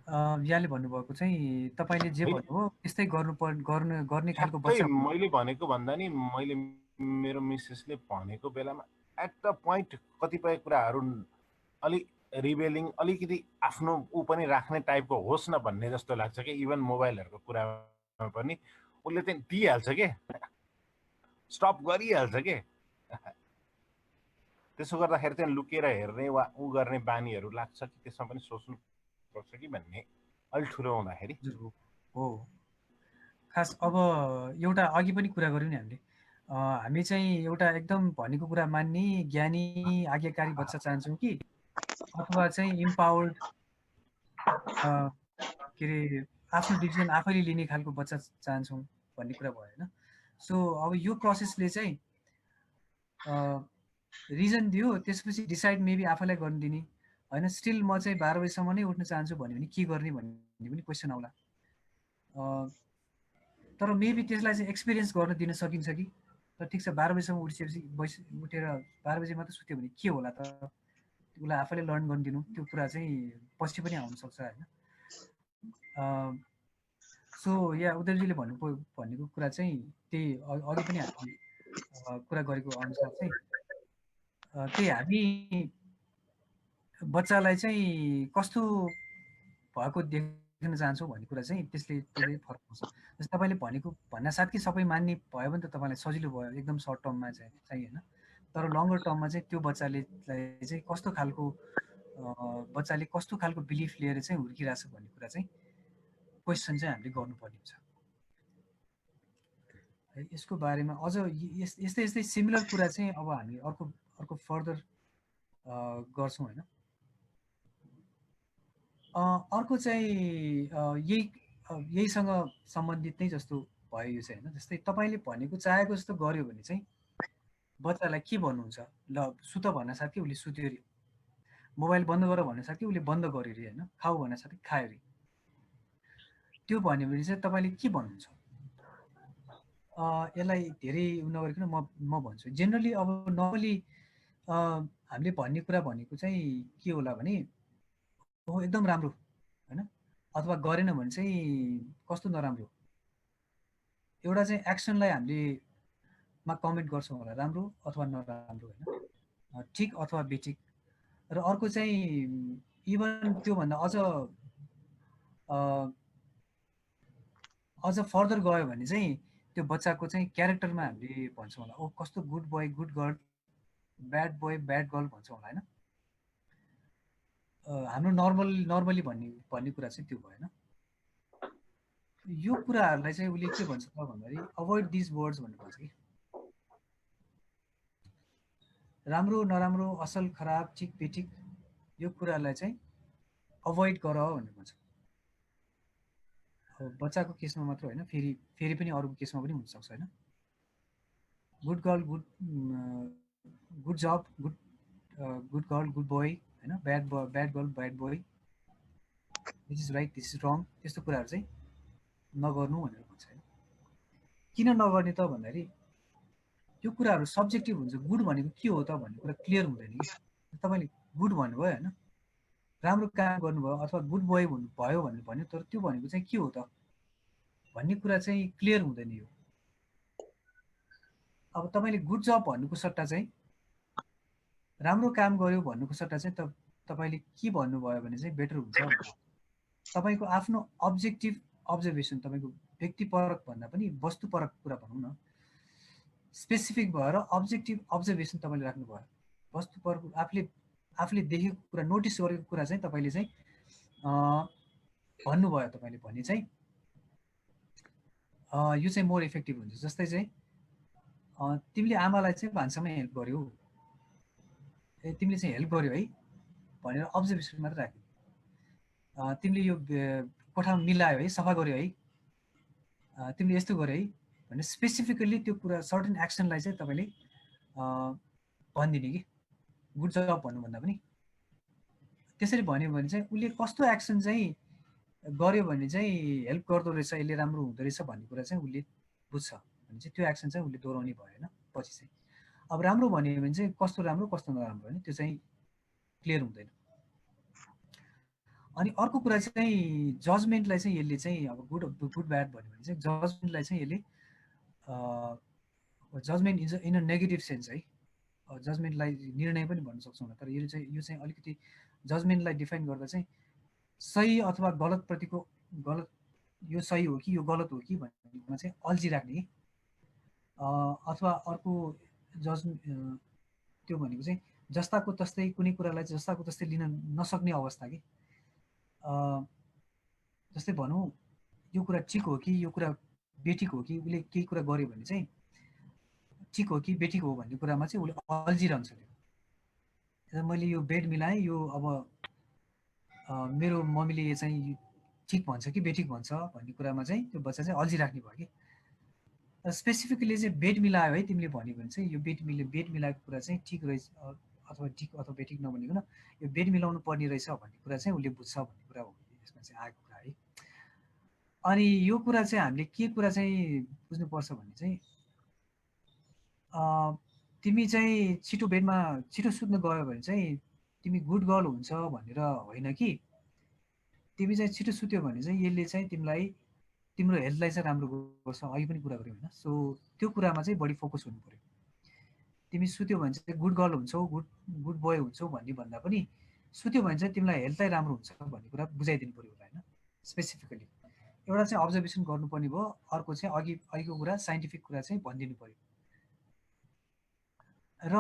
यहाँले भन्नुभएको चाहिँ तपाईँले जे भन्नुभयो त्यस्तै गर्ने खालको बच्चा। मैले भनेको भन्दा नि मैले मेरो मिसेसले भनेको बेलामा एट द पोइन्ट कतिपय कुराहरू अलिक रिबेलिङ, अलिकति आफ्नो ऊ पनि राख्ने टाइपको होस् न भन्ने जस्तो लाग्छ कि इभन मोबाइलहरूको कुरामा पनि उसले चाहिँ दिइहाल्छ के, स्टप गरिहाल्छ के। त्यसो गर्दाखेरि चाहिँ लुकेर हेर्ने वा ऊ गर्ने बानीहरू लाग्छ कि त्यसमा पनि सोच्नु पर्छ कि भन्ने अलि ठुलो हुँदाखेरि हो। खास अब एउटा अघि पनि कुरा गऱ्यौँ नि हामीले, हामी चाहिँ एउटा एकदम भनेको कुरा मान्ने ज्ञानी आज्ञाकारी बच्चा चाहन्छौँ कि अथवा चाहिँ इम्पावर्ड के अरे आफ्नो डिसिजन आफैले लिने खालको बच्चा चाहन्छौँ भन्ने कुरा भयो होइन। सो अब यो प्रोसेसले चाहिँ रिजन दियो, त्यसपछि डिसाइड मेबी आफैलाई गर्न दिने होइन। स्टिल म चाहिँ 12 बजीसम्म नै उठ्न चाहन्छु भन्यो भने के गर्ने भन्ने पनि क्वेसन आउला। तर मेबी त्यसलाई चाहिँ एक्सपिरियन्स गर्न दिन सकिन्छ कि त ठिक छ 12 बजीसम्म उठिसकेपछि उठेर 12 बजी मात्रै सुत्यो भने के होला त, उसलाई आफैले लर्न गर्न दिनु, त्यो कुरा चाहिँ पछि पनि आउनसक्छ होइन। सो या उदयजीले भनेको कुरा चाहिँ त्यही अघि पनि हामी कुरा गरेको अनुसार चाहिँ त्यही हामी बच्चालाई चाहिँ कस्तो भएको देख्न चाहन्छौँ भन्ने कुरा चाहिँ त्यसले फरक पर्छ। जस्तै तपाईँले भन्नासाथ कि सबै मान्ने भयो भने त तपाईँलाई सजिलो भयो एकदम सर्ट टर्ममा चाहिँ होइन। तर लङ्गर टर्ममा चाहिँ त्यो बच्चाले चाहिँ कस्तो खालको बिलिफ लिएर चाहिँ हुर्किरहेछ भन्ने कुरा चाहिँ क्वेसन चाहिँ हामीले गर्नुपर्ने हुन्छ। यसको बारेमा अझ यस्तै यस्तै सिमिलर कुरा चाहिँ अब हामी अर्को फर्दर गर्छौँ होइन। अर्को चाहिँ यहीसँग सम्बन्धित नै जस्तो भयो यो चाहिँ होइन। जस्तै तपाईँले भनेको चाहेको जस्तो गर्यो भने चाहिँ बच्चालाई के भन्नुहुन्छ, ल सुत भन्न साथ कि उसले सुत्यो अरे, मोबाइल बन्द गर भन्न साथ कि उसले बन्द गर्यो अरे होइन, खाऊ भन्न साथ खायो अरे, त्यो भन्यो भने चाहिँ तपाईँले के भन्नुहुन्छ? यसलाई धेरै नगरिकन म भन्छु जेनरली। अब नर्मली हामीले भन्ने कुरा भनेको चाहिँ के होला भने हो एकदम राम्रो होइन, अथवा गरेन भने चाहिँ कस्तो नराम्रो, एउटा चाहिँ एक्सनलाई हामीले कमेन्ट गर्छौँ होला, राम्रो अथवा नराम्रो होइन, ठिक अथवा बेठिक। र अर्को चाहिँ इभन त्योभन्दा अझ फर्दर गयो भने चाहिँ त्यो बच्चाको चाहिँ क्यारेक्टरमा हामीले भन्छौँ होला, ओ कस्तो good boy good girl, bad boy bad girl भन्छौँ होला होइन। हाम्रो नर्मली भन्ने कुरा चाहिँ त्यो भएन। यो कुराहरूलाई चाहिँ उसले के भन्छ त भन्दाखेरि अभोइड दिस वर्ड्स भन्ने भन्छ कि राम्रो नराम्रो असल खराब ठिक बेठिक यो कुरालाई चाहिँ अभोइड गर भन्ने भन्छ। अब बच्चाको केसमा मात्र होइन, फेरि पनि अरूको केसमा पनि हुनसक्छ होइन। गुड गर्ल गुड जब गुड गर्ल गुड बोय होइन, bad girl bad boy, this is right this is रङ, त्यस्तो कुराहरू चाहिँ नगर्नु भनेर भन्छ होइन। किन नगर्ने त भन्दाखेरि यो कुराहरू सब्जेक्टिभ हुन्छ। गुड भनेको के हो त भन्ने कुरा क्लियर हुँदैन कि। तपाईँले गुड भन्नुभयो होइन, राम्रो काम गर्नुभयो अथवा गुड बोय भयो भनेर भन्यो, तर त्यो भनेको चाहिँ के हो त भन्ने कुरा चाहिँ क्लियर हुँदैन यो। अब तपाईँले गुड जब भन्नुको सट्टा चाहिँ राम्रो काम गर्यो भन्नुको सट्टा चाहिँ तपाईँले के भन्नुभयो भने चाहिँ बेटर हुन्छ। तपाईँको आफ्नो अब्जेक्टिभ अब्जर्भेसन, तपाईँको व्यक्तिपरक भन्दा पनि वस्तुपरक कुरा भनौँ न, स्पेसिफिक भएर अब्जेक्टिभ अब्जर्भेसन तपाईँले राख्नुभयो। वस्तुपरक आफूले देखेको कुरा, नोटिस गरेको कुरा चाहिँ तपाईँले चाहिँ भन्नुभयो। तपाईँले भने चाहिँ यो चाहिँ मोर इफेक्टिभ हुन्छ। जस्तै चाहिँ तिमीले आमालाई चाहिँ भान्सामै हेल्प गर्यौ, तिमीले चाहिँ हेल्प गर्यो है भनेर अब्जर्भेसन मात्र राख्यो। तिमीले यो कोठामा मिलायो है, सफा गर्यो है, तिमीले यस्तो गर्यो है भने स्पेसिफिकल्ली त्यो कुरा सर्टेन एक्सनलाई चाहिँ तपाईँले भनिदिने कि गुड जब भन्नुभन्दा पनि। त्यसरी भन्यो भने चाहिँ उसले कस्तो एक्सन चाहिँ गर्यो भने चाहिँ हेल्प गर्दो रहेछ, यसले राम्रो हुँदो रहेछ भन्ने कुरा चाहिँ उसले बुझ्छ भने चाहिँ त्यो एक्सन चाहिँ उसले दोहोऱ्याउने भयो होइन पछि चाहिँ। अब राम्रो भन्यो भने चाहिँ कस्तो राम्रो कस्तो नराम्रो होइन, त्यो चाहिँ क्लियर हुँदैन। अनि अर्को कुरा चाहिँ जजमेन्टलाई चाहिँ यसले चाहिँ अब गुड ब्याड भन्यो भने चाहिँ जजमेन्टलाई चाहिँ यसले judgement in a negative sense है, जजमेन्टलाई निर्णय पनि भन्न सक्छौँ। तर यो चाहिँ अलिकति जजमेन्टलाई डिफाइन गर्दा चाहिँ सही अथवा गलत प्रतिको गलत, यो सही हो कि यो गलत हो कि भन्नेमा चाहिँ अल्झी राख्ने कि, अथवा अर्को त्यो भनेको चाहिँ जस्ताको तस्तै कुनै कुरालाई जस्ताको तस्तै लिन नसक्ने अवस्था कि। जस्तै भनौँ यो कुरा ठिक हो कि यो कुरा बेठिक हो कि, उसले केही कुरा गर्यो भने चाहिँ ठिक हो कि बेठिक हो भन्ने कुरामा चाहिँ उसले अल्झिरहन्छ। त्यो मैले यो बेड मिलाएँ, यो अब मेरो मम्मीले चाहिँ ठिक भन्छ कि बेठिक भन्छ भन्ने कुरामा चाहिँ त्यो बच्चा चाहिँ अल्झिराख्ने भयो कि। स्पेसिफिकली चाहिँ बेड मिलायो है तिमीले भन्यो भने चाहिँ यो बेड मिलाएको कुरा चाहिँ ठिक रहेछ अथवा ठिक अथवा बेठिक नभनिकन यो बेड मिलाउनु पर्ने रहेछ भन्ने कुरा चाहिँ उसले बुझ्छ भन्ने कुरा हो यसमा चाहिँ आएको कुरा है। अनि यो कुरा चाहिँ हामीले के कुरा चाहिँ बुझ्नुपर्छ भने चाहिँ तिमी चाहिँ छिटो सुत्न गयो भने चाहिँ तिमी गुड गर्ल हुन्छ भनेर होइन कि तिमी चाहिँ छिटो सुत्यो भने चाहिँ यसले चाहिँ तिमीलाई तिम्रो हेल्थलाई चाहिँ राम्रो गर्छ अघि पनि कुरा गऱ्यौँ होइन। सो त्यो कुरामा चाहिँ बढी फोकस हुनु पऱ्यो। तिमी सुत्यो भने चाहिँ गुड गर्ल हुन्छौ गुड बोय हुन्छौ भन्ने भन्दा पनि सुत्यो भने चाहिँ तिमीलाई हेल्थलाई राम्रो हुन्छ भन्ने कुरा बुझाइदिनु पऱ्यो होला होइन। स्पेसिफिकली एउटा चाहिँ अब्जर्भेसन गर्नुपर्ने भयो, अर्को चाहिँ अघिको कुरा साइन्टिफिक कुरा चाहिँ भनिदिनु पऱ्यो। र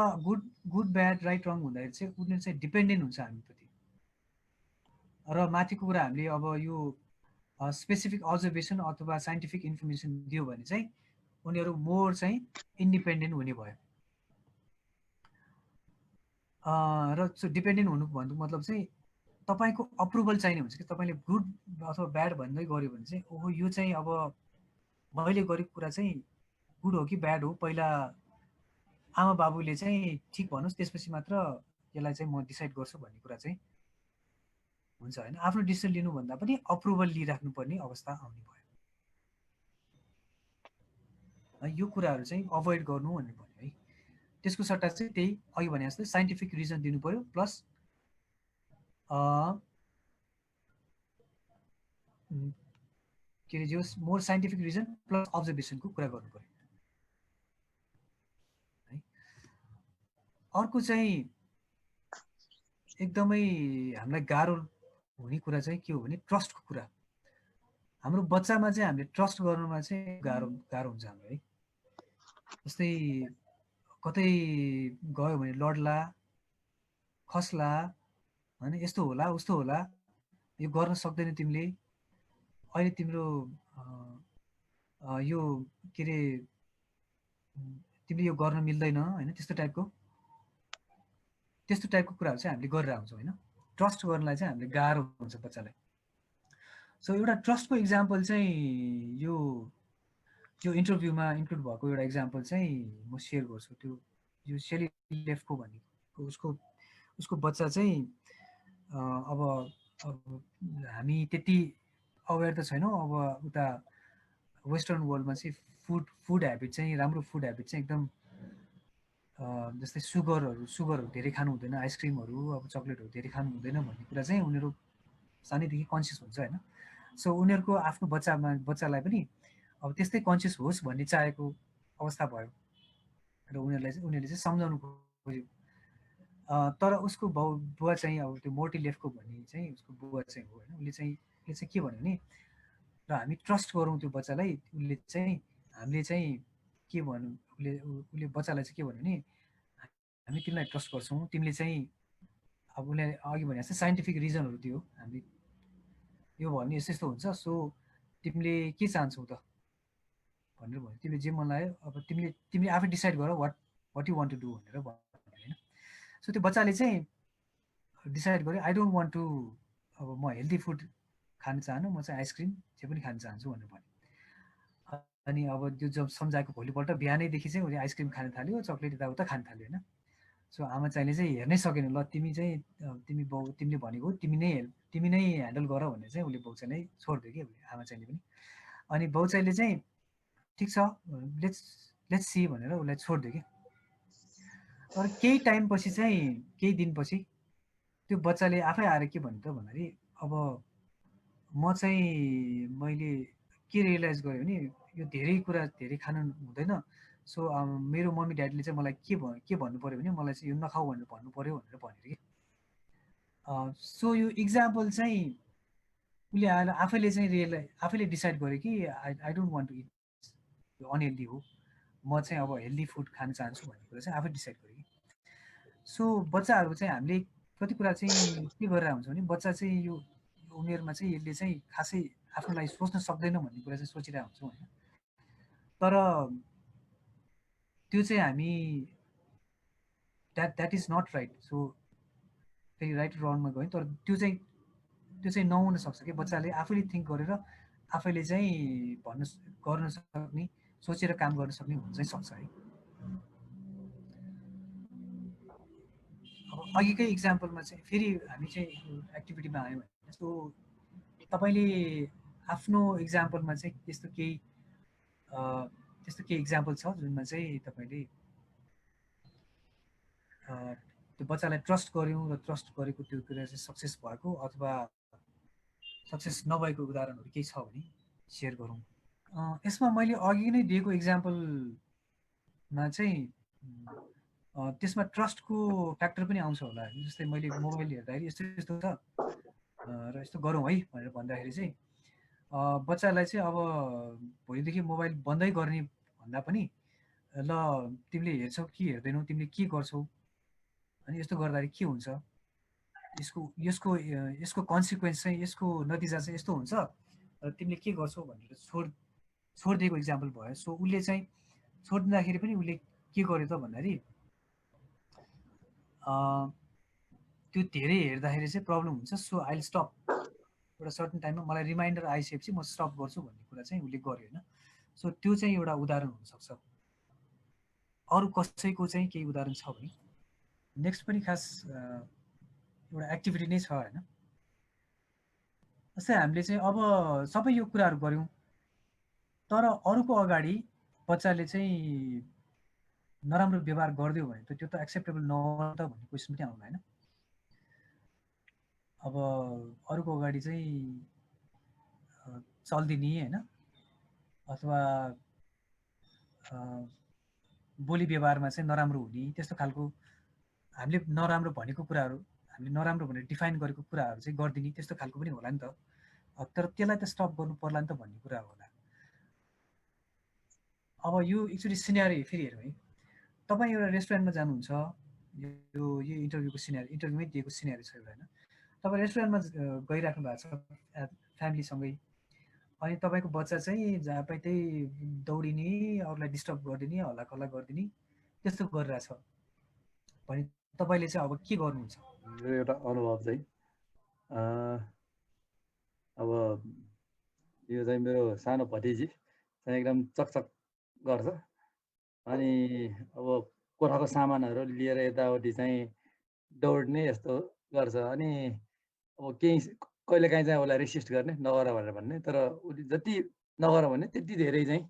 गुड ब्याड राइट रङ हुँदाखेरि चाहिँ उनीहरू चाहिँ डिपेन्डेन्ट हुन्छ हामीप्रति। र माथिको कुरा हामीले अब यो स्पेसिफिक अब्जर्भेसन अथवा साइन्टिफिक इन्फर्मेसन दियो भने चाहिँ उनीहरू मोर चाहिँ इन्डिपेन्डेन्ट हुने भयो। र डिपेन्डेन्ट हुनु भन्नुको मतलब चाहिँ तपाईँको अप्रुभल चाहिने हुन्छ कि तपाईँले गुड अथवा ब्याड भन्दै गऱ्यो भने चाहिँ ओहो यो चाहिँ अब मैले गरेको कुरा चाहिँ गुड हो कि ब्याड हो पहिला आमा बाबुले चाहिँ ठिक भन्नुहोस् त्यसपछि मात्र यसलाई चाहिँ म डिसाइड गर्छु भन्ने कुरा चाहिँ हुन्छ होइन। आफ्नो डिसिसन लिनुभन्दा पनि अप्रुभल लिइराख्नुपर्ने अवस्था आउने भयो। यो कुराहरू चाहिँ अभोइड गर्नु भन्ने भन्यो है। त्यसको सट्टा चाहिँ त्यही अघि भने जस्तै साइन्टिफिक रिजन दिनु पऱ्यो प्लस के अरे जो मोर साइन्टिफिक रिजन प्लस अब्जर्भेसनको कुरा गर्नु पऱ्यो है। अर्को चाहिँ एकदमै हामीलाई गाह्रो हुने कुरा चाहिँ के हो भने ट्रस्टको कुरा। हाम्रो बच्चामा चाहिँ हामीले ट्रस्ट गर्नुमा चाहिँ गाह्रो हुन्छ हाम्रो है। जस्तै कतै गयो भने लड्ला खस्ला होइन, यस्तो होला उस्तो होला, यो गर्न सक्दैन तिमीले, अहिले तिम्रो यो के अरे तिमीले यो गर्न मिल्दैन होइन, त्यस्तो टाइपको कुराहरू चाहिँ हामीले गरेर आउँछौँ होइन। ट्रस्ट गर्नलाई चाहिँ हामीले गाह्रो हुन्छ बच्चालाई। सो एउटा ट्रस्टको इक्जाम्पल चाहिँ यो इन्टरभ्यूमा इन्क्लुड भएको एउटा इक्जाम्पल चाहिँ म सेयर गर्छु। त्यो यो सेली लेफ्टको भनेको उसको बच्चा चाहिँ अब हामी त्यति अवेर त छैनौँ। अब उता वेस्टर्न वर्ल्डमा चाहिँ फुड ह्याबिट चाहिँ राम्रो फुड ह्याबिट चाहिँ एकदम जस्तै सुगरहरू धेरै खानु हुँदैन, आइसक्रिमहरू अब चक्लेटहरू धेरै खानु हुँदैन भन्ने कुरा चाहिँ उनीहरू सानैदेखि कन्सियस हुन्छ होइन। सो उनीहरूको आफ्नो बच्चालाई पनि अब त्यस्तै कन्सियस होस् भन्ने चाहेको अवस्था भयो र उनीहरूले चाहिँ सम्झाउनु खोज्यो। तर उसको बुवा चाहिँ अब त्यो मोर्टी लेफ्टको भन्ने चाहिँ उसको बुवा चाहिँ हो होइन। उसले चाहिँ के भन्यो भने र हामी ट्रस्ट गरौँ त्यो बच्चालाई, उसले चाहिँ हामीले चाहिँ के भन्नु उसले बच्चालाई चाहिँ के भन्यो भने हामी तिमीलाई ट्रस्ट गर्छौँ, तिमीले चाहिँ अब उसले अघि भने जस्तै साइन्टिफिक रिजनहरू दियो, हामीले यो भयो भने यस्तो हुन्छ, सो तिमीले के चाहन्छौ त भनेर भन्यो। तिमीले जे मन लाग्यो अब तिमीले आफै डिसाइड गर what you want to do भनेर भन्यो होइन। सो त्यो बच्चाले चाहिँ डिसाइड गर्यो आई डोन्ट वान्ट टु, अब म हेल्दी फुड खान चाहनु, म चाहिँ आइसक्रिम जे पनि खान चाहन्छु भनेर भन्यो। अनि अब त्यो जब सम्झाएको भोलिपल्ट बिहानैदेखि चाहिँ उसले आइसक्रिम खान थाल्यो, चक्लेट यताउता खान थाल्यो होइन। सो आमा चाहिँले चाहिँ हेर्नै सकेन, ल तिमीले भनेको तिमी नै ह्यान्डल गर भनेर चाहिँ उसले बाउ चाहिँलाई छोडिदियो कि आमा चाहिँले पनि। अनि बाउ चाहिँले चाहिँ ठिक छ लेट्स सी भनेर उसलाई छोडिदियो कि। तर केही टाइमपछि चाहिँ केही दिनपछि त्यो बच्चाले आफै आएर के भन्यो त भन्दाखेरि अब मैले के रियलाइज गरेँ भने यो धेरै खानु हुँदैन। सो मेरो मम्मी ड्याडीले चाहिँ मलाई के भन्नु पऱ्यो भने मलाई चाहिँ यो नखाऊ भनेर भन्नु पऱ्यो भनेर भन्यो कि। सो यो इक्जाम्पल चाहिँ उसले आएर आफैले डिसाइड गर्यो कि I don't want to eat, यो अनहेल्दी हो, म चाहिँ अब हेल्दी फुड खान चाहन्छु भन्ने कुरा चाहिँ आफै डिसाइड गर्यो कि। सो बच्चाहरू चाहिँ हामीले कति कुरा चाहिँ के गरेर हुन्छ भने बच्चा चाहिँ यो उमेरमा चाहिँ यसले चाहिँ खासै आफ्नो लागि सोच्न सक्दैन भन्ने कुरा चाहिँ सोचिरहेको हुन्छौँ होइन। तर त्यो चाहिँ हामी that is not right. So फेरि राइट रङमा गयो तर त्यो चाहिँ नहुन सक्छ कि बच्चाले आफैले थिङ्क गरेर आफैले चाहिँ गर्न सक्ने सोचेर काम गर्न सक्ने हुन चाहिँ सक्छ है। अब अघिकै इक्जाम्पलमा चाहिँ फेरि हामी चाहिँ एक्टिभिटीमा आयौँ भने सो तपाईँले आफ्नो इक्जाम्पलमा चाहिँ त्यस्तो केही इक्जाम्पल छ जुनमा चाहिँ तपाईँले त्यो बच्चालाई ट्रस्ट गर्यौँ र ट्रस्ट गरेको त्यो कुरा चाहिँ सक्सेस भएको अथवा सक्सेस नभएको उदाहरणहरू केही छ भने सेयर गरौँ। यसमा मैले अघि नै दिएको इक्जाम्पलमा चाहिँ त्यसमा ट्रस्टको फ्याक्टर पनि आउँछ होला। जस्तै मैले मोबाइल हेर्दाखेरि यस्तो यस्तो छ र यस्तो गरौँ है भनेर भन्दाखेरि चाहिँ बच्चालाई चाहिँ अब भोलिदेखि मोबाइल बन्दै गर्ने भन्दा पनि ल तिमीले हेर्छौ कि हेर्दैनौ, तिमीले के गर्छौ, अनि यस्तो गर्दाखेरि के हुन्छ, यसको कन्सिक्वेन्स चाहिँ, यसको नतिजा चाहिँ यस्तो हुन्छ र तिमीले के गर्छौ भनेर छोडिदिएको इक्जाम्पल भयो। सो उसले चाहिँ छोडिदिँदाखेरि पनि उसले के गर्यो त भन्दाखेरि त्यो धेरै हेर्दाखेरि चाहिँ प्रब्लम हुन्छ। सो आई विल स्टप, एउटा सर्टन टाइममा मलाई रिमाइन्डर आइसकेपछि म स्टप गर्छु भन्ने कुरा चाहिँ उसले गर्यो होइन। सो त्यो चाहिँ एउटा उदाहरण हुनसक्छ। अरू कसैको चाहिँ केही उदाहरण छ भने नेक्स्ट पनि खास एउटा एक्टिभिटी नै छ होइन। जस्तै हामीले चाहिँ अब सबै यो कुराहरू गऱ्यौँ तर अरूको अगाडि बच्चाले चाहिँ नराम्रो व्यवहार गरिदियो भने त त्यो त एक्सेप्टेबल नहोला त भन्ने क्वेसन पनि आउला होइन। अब अरूको अगाडि चाहिँ चल्दिने होइन अथवा बोली व्यवहारमा चाहिँ नराम्रो हुने त्यस्तो खालको हामीले नराम्रो भनेको कुराहरू, हामीले नराम्रो भनेर डिफाइन गरेको कुराहरू चाहिँ गरिदिने त्यस्तो खालको पनि होला नि त। तर त्यसलाई त स्टप गर्नु पर्ला नि त भन्ने कुरा होला। अब यो एकचोटि सिनेरियो फेरि हेरौँ है। तपाईँ एउटा रेस्टुरेन्टमा जानुहुन्छ, यो इन्टरभ्यूमै दिएको सिनेरियो छ एउटा होइन। तपाईँ रेस्टुरेन्टमा गइराख्नु भएको छ फ्यामिलीसँगै, अनि तपाईँको बच्चा चाहिँ जहाँ पाइ त्यही दौडिने, अरूलाई डिस्टर्ब गरिदिने, हल्लाखल्ला गरिदिने त्यस्तो गरिरहेछ भने तपाईँले चाहिँ अब के गर्नुहुन्छ? मेरो एउटा अनुभव चाहिँ अब यो चाहिँ मेरो सानो भतिजी चाहिँ एकदम चकचक गर्छ। अनि अब कोठाको सामानहरू लिएर यताउति चाहिँ दौड्ने यस्तो गर्छ। अनि अब केही कहिलेकाहीँ चाहिँ उसलाई रेसिस्ट गर्ने, नगर भनेर भन्ने, तर उसले जति नगर भने त्यति धेरै चाहिँ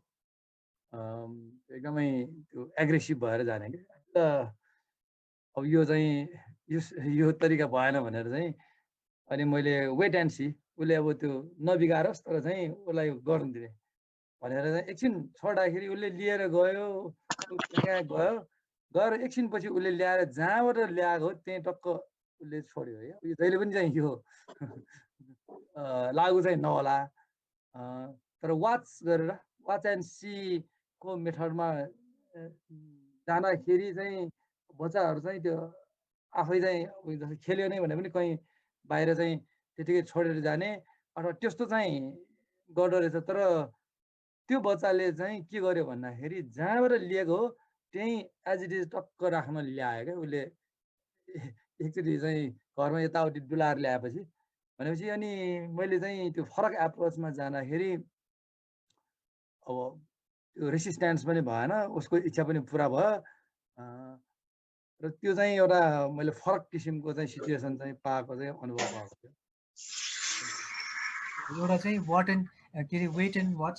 एकदमै त्यो एग्रेसिभ भएर जाने कि त अब यो चाहिँ यो तरिका भएन भनेर चाहिँ अनि मैले वेट एन्ड सी, उसले अब त्यो नबिगारोस् तर चाहिँ उसलाई गर्नु दिने भनेर चाहिँ एकछिन छोड्दाखेरि उसले लिएर गयो, कहाँ गयो, गएर एकछिनपछि उसले ल्याएर जहाँबाट ल्याएको हो त्यहीँ टक्क उसले छोड्यो है। यो जहिले पनि चाहिँ यो लागु चाहिँ नहोला, तर वाच एन्ड सी को मेथडमा जाँदाखेरि चाहिँ बच्चाहरू चाहिँ त्यो आफै चाहिँ जस्तो खेल्यो नै भने पनि कहीँ बाहिर चाहिँ त्यतिकै छोडेर जाने अथवा त्यस्तो चाहिँ गर्दो रहेछ। तर त्यो बच्चाले चाहिँ के गर्यो भन्दाखेरि जहाँबाट लिएको हो त्यहीँ एज इट इज टक्क राख्न ल्यायो क्या उसले। एकचोटि चाहिँ घरमा यताउति डुलाएर ल्याएपछि भनेपछि अनि मैले चाहिँ त्यो फरक एप्रोचमा जाँदाखेरि अब त्यो रेसिस्टेन्स पनि भएन, उसको इच्छा पनि पुरा भयो र त्यो चाहिँ एउटा मैले फरक किसिमको चाहिँ सिचुएसन चाहिँ पाएको चाहिँ अनुभव भएको थियो। एउटा चाहिँ वेट एन्ड वाच,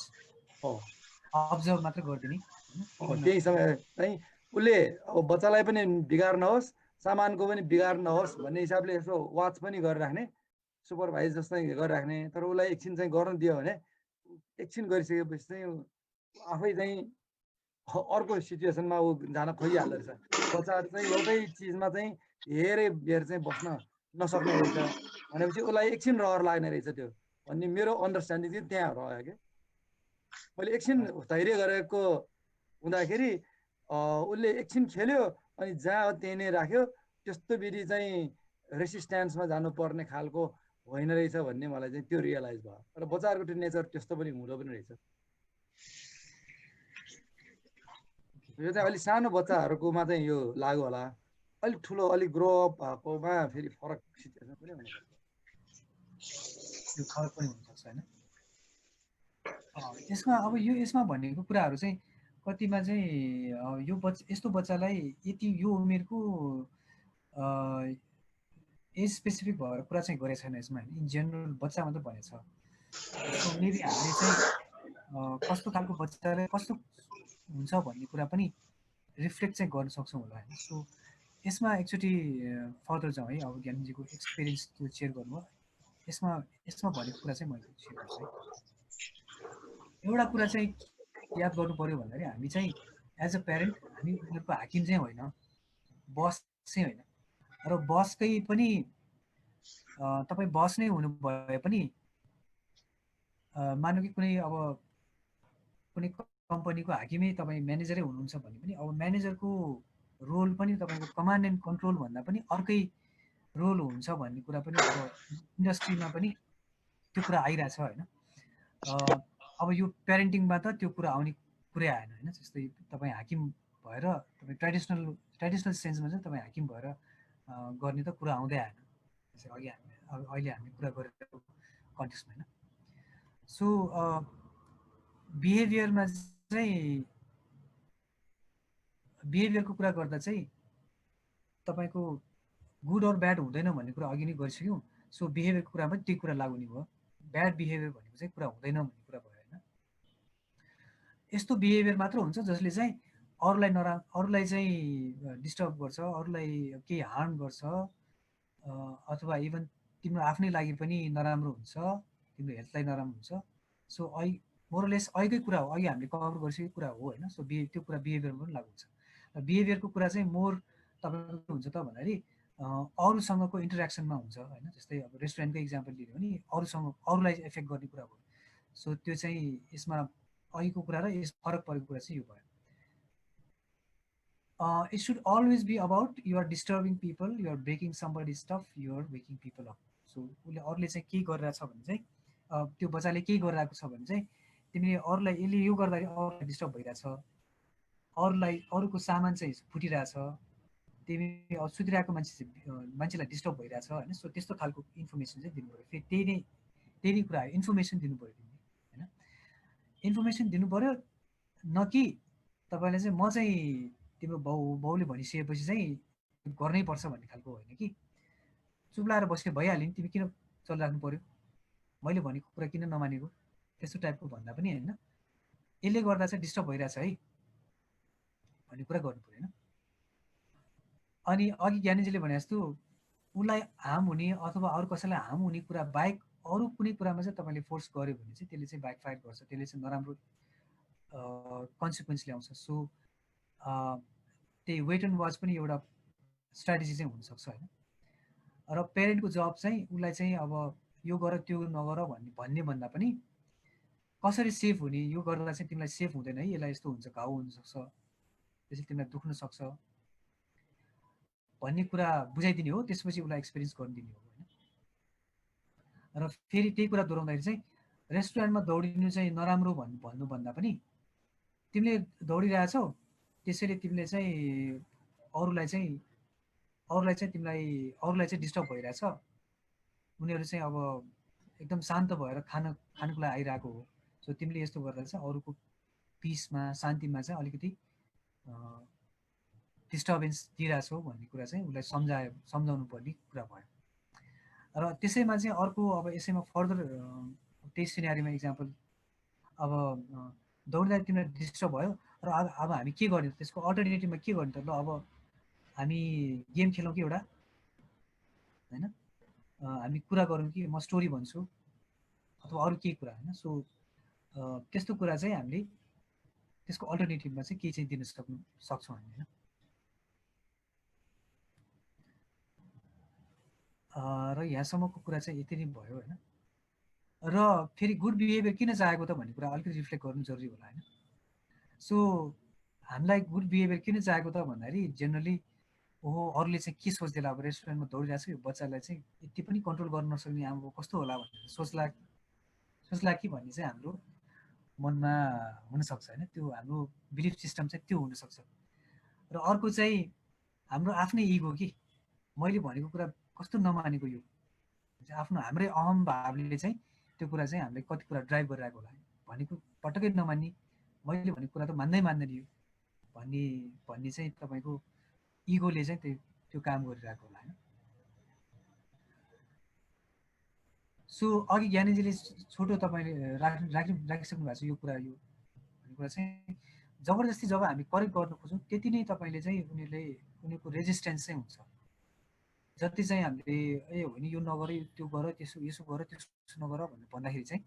अब्जर्भ मात्र गरिदिने, केही समय चाहिँ उसले अब बच्चालाई पनि बिगार नहोस्, सामानको पनि बिगार नहोस् भन्ने हिसाबले यसो वाच पनि गरिराख्ने, सुपरभाइज जस्तै गरिराख्ने। तर उसलाई एकछिन चाहिँ गर्न दियो भने एकछिन गरिसकेपछि चाहिँ आफै चाहिँ अर्को सिचुएसनमा ऊ जान खोजिहाल्दो रहेछ। बच्चाहरू चाहिँ एउटै चिजमा चाहिँ धेरै बेर चाहिँ बस्न नसक्ने रहेछ भनेपछि उसलाई एकछिन रहर लाग्ने रहेछ त्यो भन्ने मेरो अन्डरस्ट्यान्डिङ चाहिँ त्यहाँ रह्यो क्या। मैले एकछिन धैर्य गरेको हुँदाखेरि उसले एकछिन खेल्यो अनि जहाँ त्यही नै राख्यो। त्यस्तो विधि चाहिँ रेसिस्टेन्समा जानुपर्ने खालको होइन रहेछ भन्ने मलाई चाहिँ त्यो रियलाइज भयो। र बच्चाहरूको त्यो नेचर त्यस्तो पनि हुँदो पनि रहेछ। यो चाहिँ अलिक सानो बच्चाहरूकोमा चाहिँ यो लागु होला, अलिक ठुलो अलिक ग्रो अप भएकोमा फेरि फरक सिचुएसन पनि हुनसक्छ। त्यो फरक पनि हुनसक्छ होइन। यसमा अब यसमा भनेको कुराहरू चाहिँ कतिमा चाहिँ यो यस्तो बच्चालाई यति यो उमेरको एज स्पेसिफिक भएर कुरा चाहिँ गरेको छैन यसमा होइन, इन जेनरल बच्चा मात्रै भनेको छ। सो मेबी हामीले चाहिँ कस्तो खालको बच्चालाई कस्तो हुन्छ भन्ने कुरा पनि रिफ्लेक्ट चाहिँ गर्न सक्छौँ होला होइन। सो यसमा एकचोटि फर्दर जाउँ है, अब ज्ञानजीको एक्सपिरियन्स त्यो सेयर गर्नुभयो, यसमा भनेको कुरा चाहिँ मैले सेयर गर्छु है। एउटा कुरा चाहिँ याद गर्नु पऱ्यो भन्दाखेरि हामी चाहिँ एज अ प्यारेन्ट हामी उनीहरूको हाकिम चाहिँ होइन, बस चाहिँ होइन। र बसकै पनि तपाईँ बस नै हुनु भए पनि मानौँ कि कुनै अब कुनै कम्पनीको हाकिमै तपाईँ म्यानेजरै हुनुहुन्छ भने पनि अब म्यानेजरको रोल पनि तपाईँको कमान्ड एन्ड कन्ट्रोल भन्दा पनि अर्कै रोल हुन्छ भन्ने कुरा पनि अब इन्डस्ट्रीमा पनि त्यो कुरा आइरहेछ होइन। अब यो प्यारेन्टिङमा त त्यो कुरा आउने कुरै आएन होइन। जस्तै तपाईँ हाकिम भएर तपाईँ ट्रेडिसनल सेन्समा चाहिँ तपाईँ हाकिम भएर गर्ने त कुरा आउँदै आएन। अहिले हामी कुरा गरेको कन्टेक्स्टमा होइन। सो बिहेभियरमा चाहिँ बिहेभियरको कुरा गर्दा चाहिँ तपाईँको गुड अर ब्याड हुँदैन भन्ने कुरा अघि नै गरिसक्यौँ। सो बिहेभियरको कुरामा त्यही कुरा लागु हुने भयो। ब्याड बिहेभियर भनेको चाहिँ कुरा हुँदैन भन्ने कुरा भयो होइन। यस्तो बिहेभियर मात्र हुन्छ जसले चाहिँ अरूलाई चाहिँ डिस्टर्ब गर्छ, अरूलाई केही हार्म गर्छ, अथवा इभन तिम्रो आफ्नै लागि पनि नराम्रो हुन्छ, तिम्रो हेल्थलाई नराम्रो हुन्छ। सो मोरलेस अघिकै कुरा हो, अघि हामीले कभर गरिसकेको कुरा हो होइन। सो त्यो कुरा बिहेभियरमा पनि लागु हुन्छ। बिहेभियरको कुरा चाहिँ मोर तपाईँको हुन्छ त भन्दाखेरि अरूसँगको इन्टरेक्सनमा हुन्छ होइन। जस्तै अब रेस्टुरेन्टको इक्जाम्पल लियो भने अरूलाई एफेक्ट गर्ने कुरा हो। सो त्यो चाहिँ यसमा अघिको कुरा र यस फरक परेको कुरा चाहिँ यो भयो। It should always be about you are disturbing people, you are breaking somebody's stuff, you are waking people up. So उसले अरूले चाहिँ के गरिरहेछ भने चाहिँ त्यो बच्चाले के गरिरहेको छ भने चाहिँ तिमीले अरूलाई यसले यो गर्दाखेरि अरूलाई डिस्टर्ब भइरहेछ, अरूको सामान चाहिँ फुटिरहेछ, तिमी सुतिरहेको मान्छेलाई डिस्टर्ब भइरहेछ होइन। सो त्यस्तो खालको इन्फर्मेसन चाहिँ दिनु पऱ्यो। फेरि त्यही नै कुरा हो, इन्फर्मेसन दिनु पऱ्यो तिमीले होइन। इन्फर्मेसन दिनु पऱ्यो, न कि तपाईँले चाहिँ म चाहिँ तिम्रो बाउले भनिसकेपछि चाहिँ गर्नै पर्छ भन्ने खालको होइन कि चुप लाएर बसेर भइहाल्यो नि, तिमी किन चलिराख्नु पऱ्यो, मैले भनेको कुरा किन नमानेको, त्यस्तो टाइपको भन्दा पनि होइन, यसले गर्दा चाहिँ डिस्टर्ब भइरहेछ है भन्ने कुरा गर्नु पऱ्यो होइन। अनि अघि ज्ञानीजीले भने जस्तो उसलाई हार्म हुने अथवा अरू कसैलाई हार्म हुने कुरा बाहेक अरू कुनै कुरामा चाहिँ तपाईँले फोर्स गर्यो भने चाहिँ त्यसले चाहिँ ब्याकफायर गर्छ, त्यसले चाहिँ नराम्रो कन्सिक्वेन्स ल्याउँछ। सो त्यही वेट एन्ड वाच पनि एउटा स्ट्राटेजी चाहिँ हुनसक्छ होइन। र पेरेन्टको जब चाहिँ उसलाई चाहिँ अब यो गर त्यो नगर भन्ने भन्दा पनि कसरी सेफ हुने, यो गर्दा चाहिँ तिमीलाई सेफ हुँदैन है, यसलाई यस्तो हुन्छ, घाउ हुनसक्छ, त्यसले तिमीलाई दुख्न सक्छ भन्ने कुरा बुझाइदिने हो। त्यसपछि उसलाई एक्सपिरियन्स गरिदिने हो होइन। र फेरि त्यही कुरा दोहोऱ्याउँदाखेरि चाहिँ रेस्टुरेन्टमा दौडिनु चाहिँ नराम्रो भन्नुभन्दा पनि तिमीले दौडिरहेछौ, त्यसैले तिमीले चाहिँ अरूलाई चाहिँ डिस्टर्ब भइरहेछ, उनीहरू चाहिँ अब एकदम शान्त भएर खानुको लागि आइरहेको हो। सो तिमीले यस्तो गर्दा चाहिँ अरूको पिसमा शान्तिमा चाहिँ अलिकति डिस्टर्बेन्स दिइरहेछौ भन्ने कुरा चाहिँ उसलाई सम्झाउनु पर्ने कुरा भयो। र त्यसैमा चाहिँ अर्को अब यसैमा फर्दर त्यही सिनेरियोमा इक्जाम्पल, अब दौड्दा तिमीलाई डिस्टर्ब भयो र अब हामी के गर्ने, त्यसको अल्टरनेटिभमा के गर्ने त, ल अब हामी गेम खेलौँ कि एउटा होइन, हामी कुरा गरौँ कि म स्टोरी भन्छु अथवा अरू केही कुरा होइन। सो त्यस्तो कुरा चाहिँ हामीले त्यसको अल्टरनेटिभमा चाहिँ केही चाहिँ दिन सक्छौँ हामी होइन। र यहाँसम्मको कुरा चाहिँ यति नै भयो होइन। र फेरि गुड बिहेभियर किन चाहेको त भन्ने कुरा अलिकति रिफ्लेक्ट गर्नु जरुरी होला होइन। सो हामीलाई गुड बिहेभियर किन चाहेको त भन्दाखेरि जेनरली ओहो अरूले चाहिँ के सोच्दैला, अब रेस्टुरेन्टमा दौडिरहेको छ यो बच्चालाई चाहिँ यति पनि कन्ट्रोल गर्न नसक्ने आमाको कस्तो होला भनेर सोच्ला कि भन्ने चाहिँ हाम्रो मनमा हुनसक्छ होइन। त्यो हाम्रो बिलिफ सिस्टम चाहिँ त्यो हुनसक्छ। र अर्को चाहिँ हाम्रो आफ्नै इगो कि मैले भनेको कुरा कस्तो नमानेको, यो हाम्रै अहम भावले चाहिँ त्यो कुरा चाहिँ हामीले कति कुरा ड्राइभ गरिरहेको होला भनेको पटक्कै नमान्ने, मैले भनेको कुरा त मान्दैन यो भन्ने चाहिँ तपाईँको इगोले चाहिँ त्यो काम गरिरहेको होला होइन। सो अघि ज्ञानेजीले छोटो तपाईँले राखिसक्नु भएको छ यो कुरा, यो भन्ने कुरा चाहिँ जबरजस्ती जब हामी करेक्ट गर्न खोज्छौँ त्यति नै तपाईँले चाहिँ उनीहरूको रेजिस्टेन्स चाहिँ हुन्छ। जति चाहिँ हामीले ए होइन यो नगर त्यो गर यसो गर त्यसो नगर भनेर भन्दाखेरि चाहिँ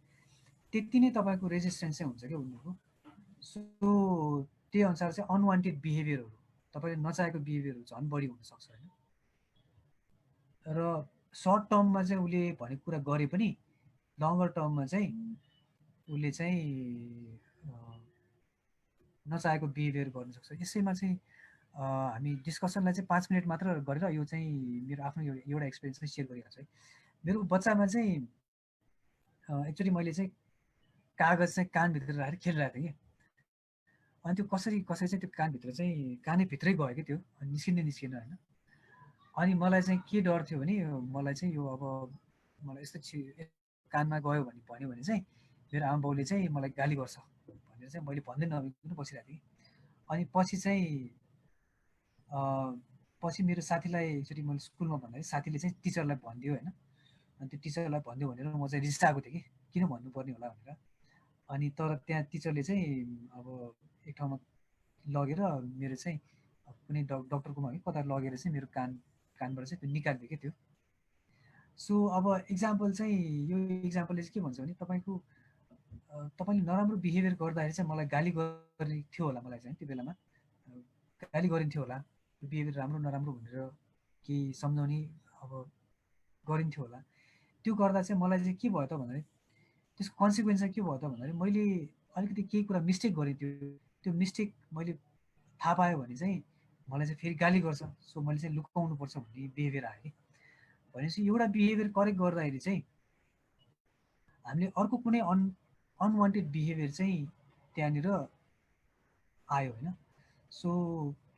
त्यति नै तपाईँको रेजिस्टेन्स चाहिँ हुन्छ क्या उनीहरूको। सो त्यही अनुसार चाहिँ अनवान्टेड बिहेभियरहरू, तपाईँले नचाहेको बिहेभियरहरू झन् बढी हुनसक्छ होइन। र सर्ट टर्ममा चाहिँ उसले भनेको कुरा गरे पनि लङ्गर टर्ममा चाहिँ उसले चाहिँ नचाहेको बिहेभियर गर्न सक्छ। यसैमा चाहिँ हामी डिस्कसनलाई चाहिँ 5 मिनट मात्र गरेर यो चाहिँ मेरो आफ्नो एउटा एक्सपिरियन्स चाहिँ सेयर गरिहाल्छु है। मेरो बच्चामा चाहिँ एक्चुअली मैले चाहिँ कागज चाहिँ कानभित्र राखेर खेलिरहेको थिएँ कि, अनि त्यो कसरी चाहिँ त्यो कानभित्र चाहिँ कानैभित्रै गयो कि त्यो, अनि निस्किन होइन। अनि मलाई चाहिँ के डर थियो भने मलाई चाहिँ यो अब मलाई यस्तो कानमा गयो भन्यो भने चाहिँ मेरो आमा बाउले चाहिँ मलाई गाली गर्छ भनेर चाहिँ मैले भन्दै नभइकन बसिरहेको थिएँ। अनि पछि मेरो साथीलाई एकचोटि मैले स्कुलमा भन्दाखेरि साथीले चाहिँ टिचरलाई भनिदियो होइन। अनि त्यो टिचरलाई भनिदियो भनेर म चाहिँ रिसाएको थिएँ कि किन भन्नुपर्ने होला भनेर। अनि तर त्यहाँ टिचरले चाहिँ अब एक ठाउँमा लगेर मेरो चाहिँ कुनै डक्टरकोमा है कता लगेर चाहिँ मेरो कानबाट चाहिँ त्यो निकालिदियो क्या त्यो। सो अब इक्जाम्पल चाहिँ यो इक्जाम्पलले चाहिँ के भन्छ भने तपाईँले नराम्रो बिहेभियर गर्दाखेरि चाहिँ मलाई गाली गर्ने थियो होला, मलाई चाहिँ त्यो बेलामा गाली गरिन्थ्यो होला, त्यो बिहेभियर राम्रो नराम्रो भनेर केही सम्झाउने अब गरिन्थ्यो होला। त्यो गर्दा चाहिँ मलाई चाहिँ के भयो त भन्दाखेरि त्यसको कन्सिक्वेन्स चाहिँ के भयो त भन्दाखेरि मैले अलिकति केही कुरा मिस्टेक गरेँ, त्यो मिस्टेक मैले थाहा पायो भने चाहिँ मलाई चाहिँ फेरि गाली गर्छ। सो मैले चाहिँ लुकाउनुपर्छ भन्ने बिहेभियर आयो कि। भनेपछि एउटा बिहेभियर करेक्ट गर्दाखेरि चाहिँ हामीले अर्को कुनै अनवान्टेड बिहेभियर चाहिँ त्यहाँनिर आयो होइन। सो